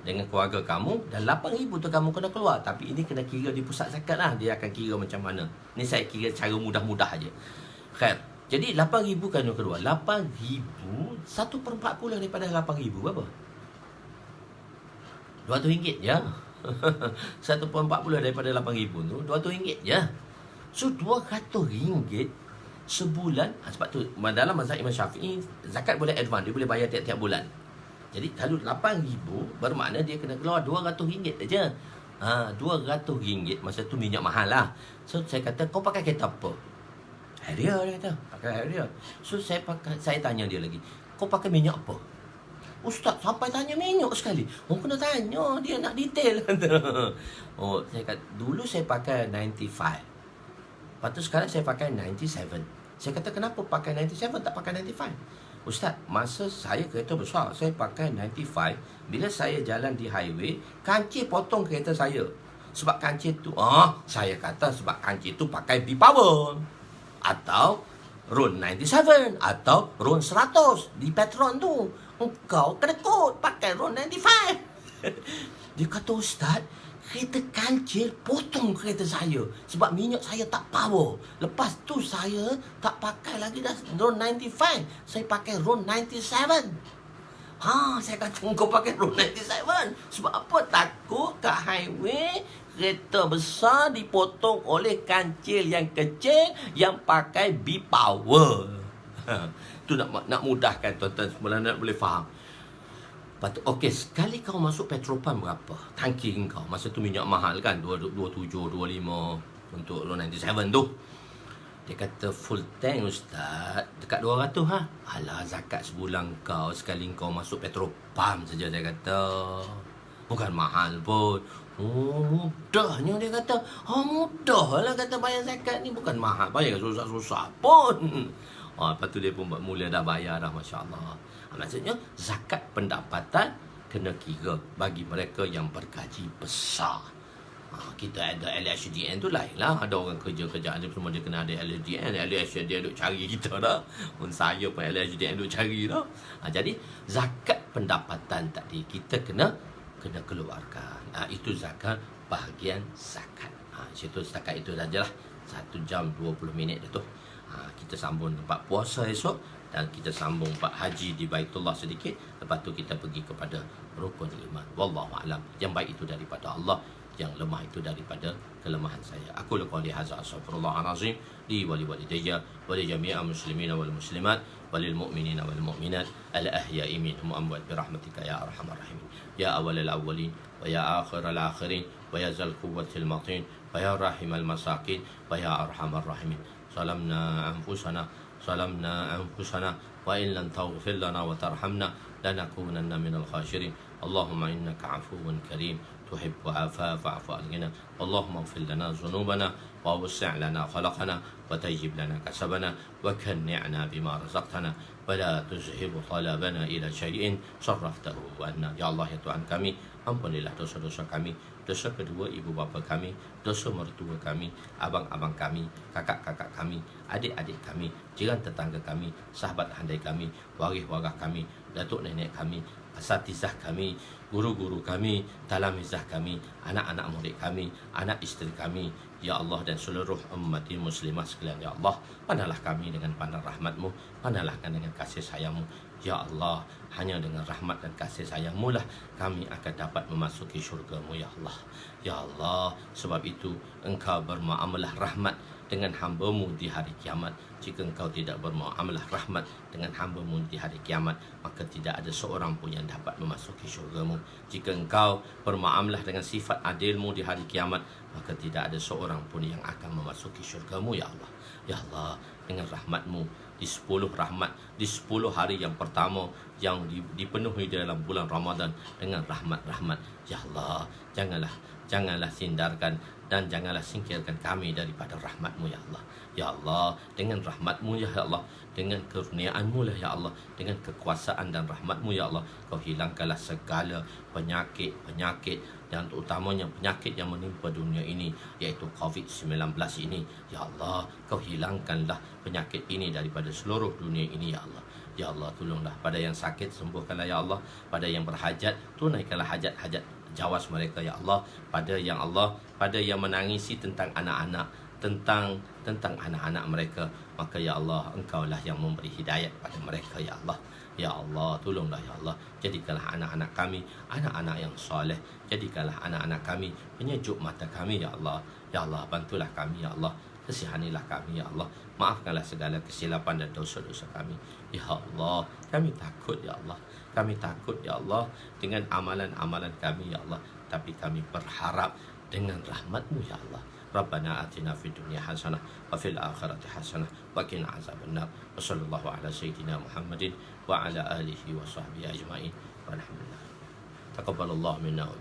dengan keluarga kamu, dan 8,000 tu kamu kena keluar. Tapi ini kena kira di pusat zakat lah. Dia akan kira macam mana. Ni saya kira cara mudah-mudah aja. Khair. Jadi 8,000 kena keluar. 8,000, 1/40 daripada 8,000 berapa? RM200 je. 1/40 daripada 8,000 tu RM200 je. So RM200 sebulan. Sebab tu dalam mazhab Imam Syafi'i, zakat boleh advance, dia boleh bayar tiap-tiap bulan. Jadi kalau 8,000 bermakna dia kena keluar RM200 saja. RM200. Masa tu minyak mahal lah. So saya kata, kau pakai kereta apa? Harrier, dia kata. Pakai Harrier. So saya tanya dia lagi, kau pakai minyak apa? Ustaz, sampai tanya minyak sekali. Kena tanya, dia nak detail. Saya kata, dulu saya pakai 95. Lepas tu sekarang saya pakai 97. Saya kata, kenapa pakai 97 tak pakai 95? Ustaz, masa saya kereta besar, saya pakai 95. Bila saya jalan di highway, kancil potong kereta saya. Sebab kancil tu, saya kata sebab kancil tu pakai B-Power. Atau RON 97. Atau RON 100 di Petron tu. Engkau kena kod pakai RON 95. Dia kata, Ustaz, kereta kancil potong kereta saya sebab minyak saya tak power. Lepas tu saya tak pakai lagi dah RON 95. Saya pakai RON 97. Saya kata, kau pakai RON 97 sebab apa? Takut kat highway kereta besar dipotong oleh kancil yang kecil yang pakai B-Power. Tu nak mudahkan tuan-tuan semua nak boleh faham. Lepas tu, okey, sekali kau masuk petrol pump berapa? Tangki kau. Masa tu minyak mahal kan, 27, 25 untuk RON 97 tu. Dia kata, full tank ustaz, dekat 200 Alah, zakat sebulan kau, sekali kau masuk petrol pump saja, dia kata. Bukan mahal pun. Mudahnya dia kata. Mudah lah kata bayar zakat ni. Bukan mahal, bayar susah-susah pun. Lepas tu dia pun mula dah bayar dah, Masya Allah. Maksudnya zakat pendapatan kena kira bagi mereka yang bergaji besar. Kita ada LHDN tu lain lah. Ada orang kerja-kerja ada semua dia kena ada LHDN. LHDN duk cari kita dah. Saya pun LHDN duk cari dah. Jadi zakat pendapatan tadi kita kena keluarkan. Itu zakat, bahagian zakat. Situ setakat itu sajalah. 1 jam 20 minit dah tu. Kita sambung tempat puasa esok dan kita sambung tempat haji di Baitullah sedikit. Lepas tu kita pergi kepada rukun iman. Wallahu a'lam. Yang baik itu daripada Allah, yang lemah itu daripada kelemahan saya. Aku qouli hadza astaghfirullahalazim li wa li walidayya wa li jami'il muslimina wal muslimat wal mu'minina wal mu'minat al ahya'i minhum amwat bi rahmatika ya arhamar rahimin. Ya awwalal awwalin wa ya akhiral akhirin wa ya zal quwwatil matin wa ya rahimal masakin wa ya arhamar rahimin. Salamna anfusana wa in lam taghfir lana wa tarhamna lanakunanna minal khasirin. Allahumma innaka afuwun karim tuhibbu afa fa'fu anna. Allahumma ighfir lana dhunubana wa wasi' lana khalaqana wa tayyib lana kasabana wa kanni'na bima razaqtana wa la tuzhib talabana ila syai'in sarraftahu anna. Ya Allah, ya Tuhan kami, ampunilah dosa-dosa kami, dosa kedua ibu bapa kami, dosa mertua kami, abang-abang kami, kakak-kakak kami, adik-adik kami, jiran tetangga kami, sahabat handai kami, waris-waris kami, datuk nenek kami, asatizah kami, guru-guru kami, talamizah kami, anak-anak murid kami, anak isteri kami, ya Allah, dan seluruh umat muslimah sekalian, ya Allah. Pandanglah kami dengan pandang rahmat-Mu, pandanglah kami dengan kasih sayang-Mu, ya Allah. Hanya dengan rahmat dan kasih sayang-Mu lah kami akan dapat memasuki syurga-Mu, ya Allah. Ya Allah, sebab itu Engkau bermuamalah rahmat dengan hamba-Mu di hari kiamat. Jika Engkau tidak bermuamalah rahmat dengan hamba-Mu di hari kiamat, maka tidak ada seorang pun yang dapat memasuki syurga-Mu. Jika Engkau bermuamalah dengan sifat adil-Mu di hari kiamat, maka tidak ada seorang pun yang akan memasuki syurga-Mu, ya Allah. Ya Allah, dengan rahmat-Mu di 10 rahmat, di 10 hari yang pertama yang dipenuhi dalam bulan Ramadan dengan rahmat-rahmat, ya Allah, janganlah hindarkan dan janganlah singkirkan kami daripada rahmat-Mu, ya Allah. Ya Allah, dengan rahmat-Mu, ya Allah, dengan kurniaan-Mu lah, ya Allah, dengan kekuasaan dan rahmat-Mu, ya Allah, Kau hilangkanlah segala penyakit dan utamanya penyakit yang menimpa dunia ini, yaitu COVID-19 ini. Ya Allah, Kau hilangkanlah penyakit ini daripada seluruh dunia ini, ya Allah. Ya Allah, tolonglah pada yang sakit, sembuhkanlah, ya Allah. Pada yang berhajat, tunaikanlah hajat-hajat jawas mereka, ya Allah. Pada yang menangisi tentang anak-anak, tentang anak-anak mereka, maka ya Allah, Engkaulah yang memberi hidayat pada mereka, ya Allah. Ya Allah, tolonglah, ya Allah. Jadikanlah anak-anak kami anak-anak yang soleh. Jadikanlah anak-anak kami penyejuk mata kami, ya Allah. Ya Allah, bantulah kami, ya Allah. Kasihanilah kami, ya Allah. Maafkanlah segala kesilapan dan dosa-dosa kami, ya Allah. Kami takut, ya Allah. Kami takut, ya Allah, dengan amalan-amalan kami, ya Allah. Tapi kami berharap dengan rahmat-Mu, ya Allah. Rabbana atina fid dunya hasanah wa fil akhirati hasanah wa qina azabannar. Wa sallallahu ala sayyidina Muhammadin wa ala alihi wa sahbihi ajma'in. Walhamdulillah. Taqabbalallahu minna wa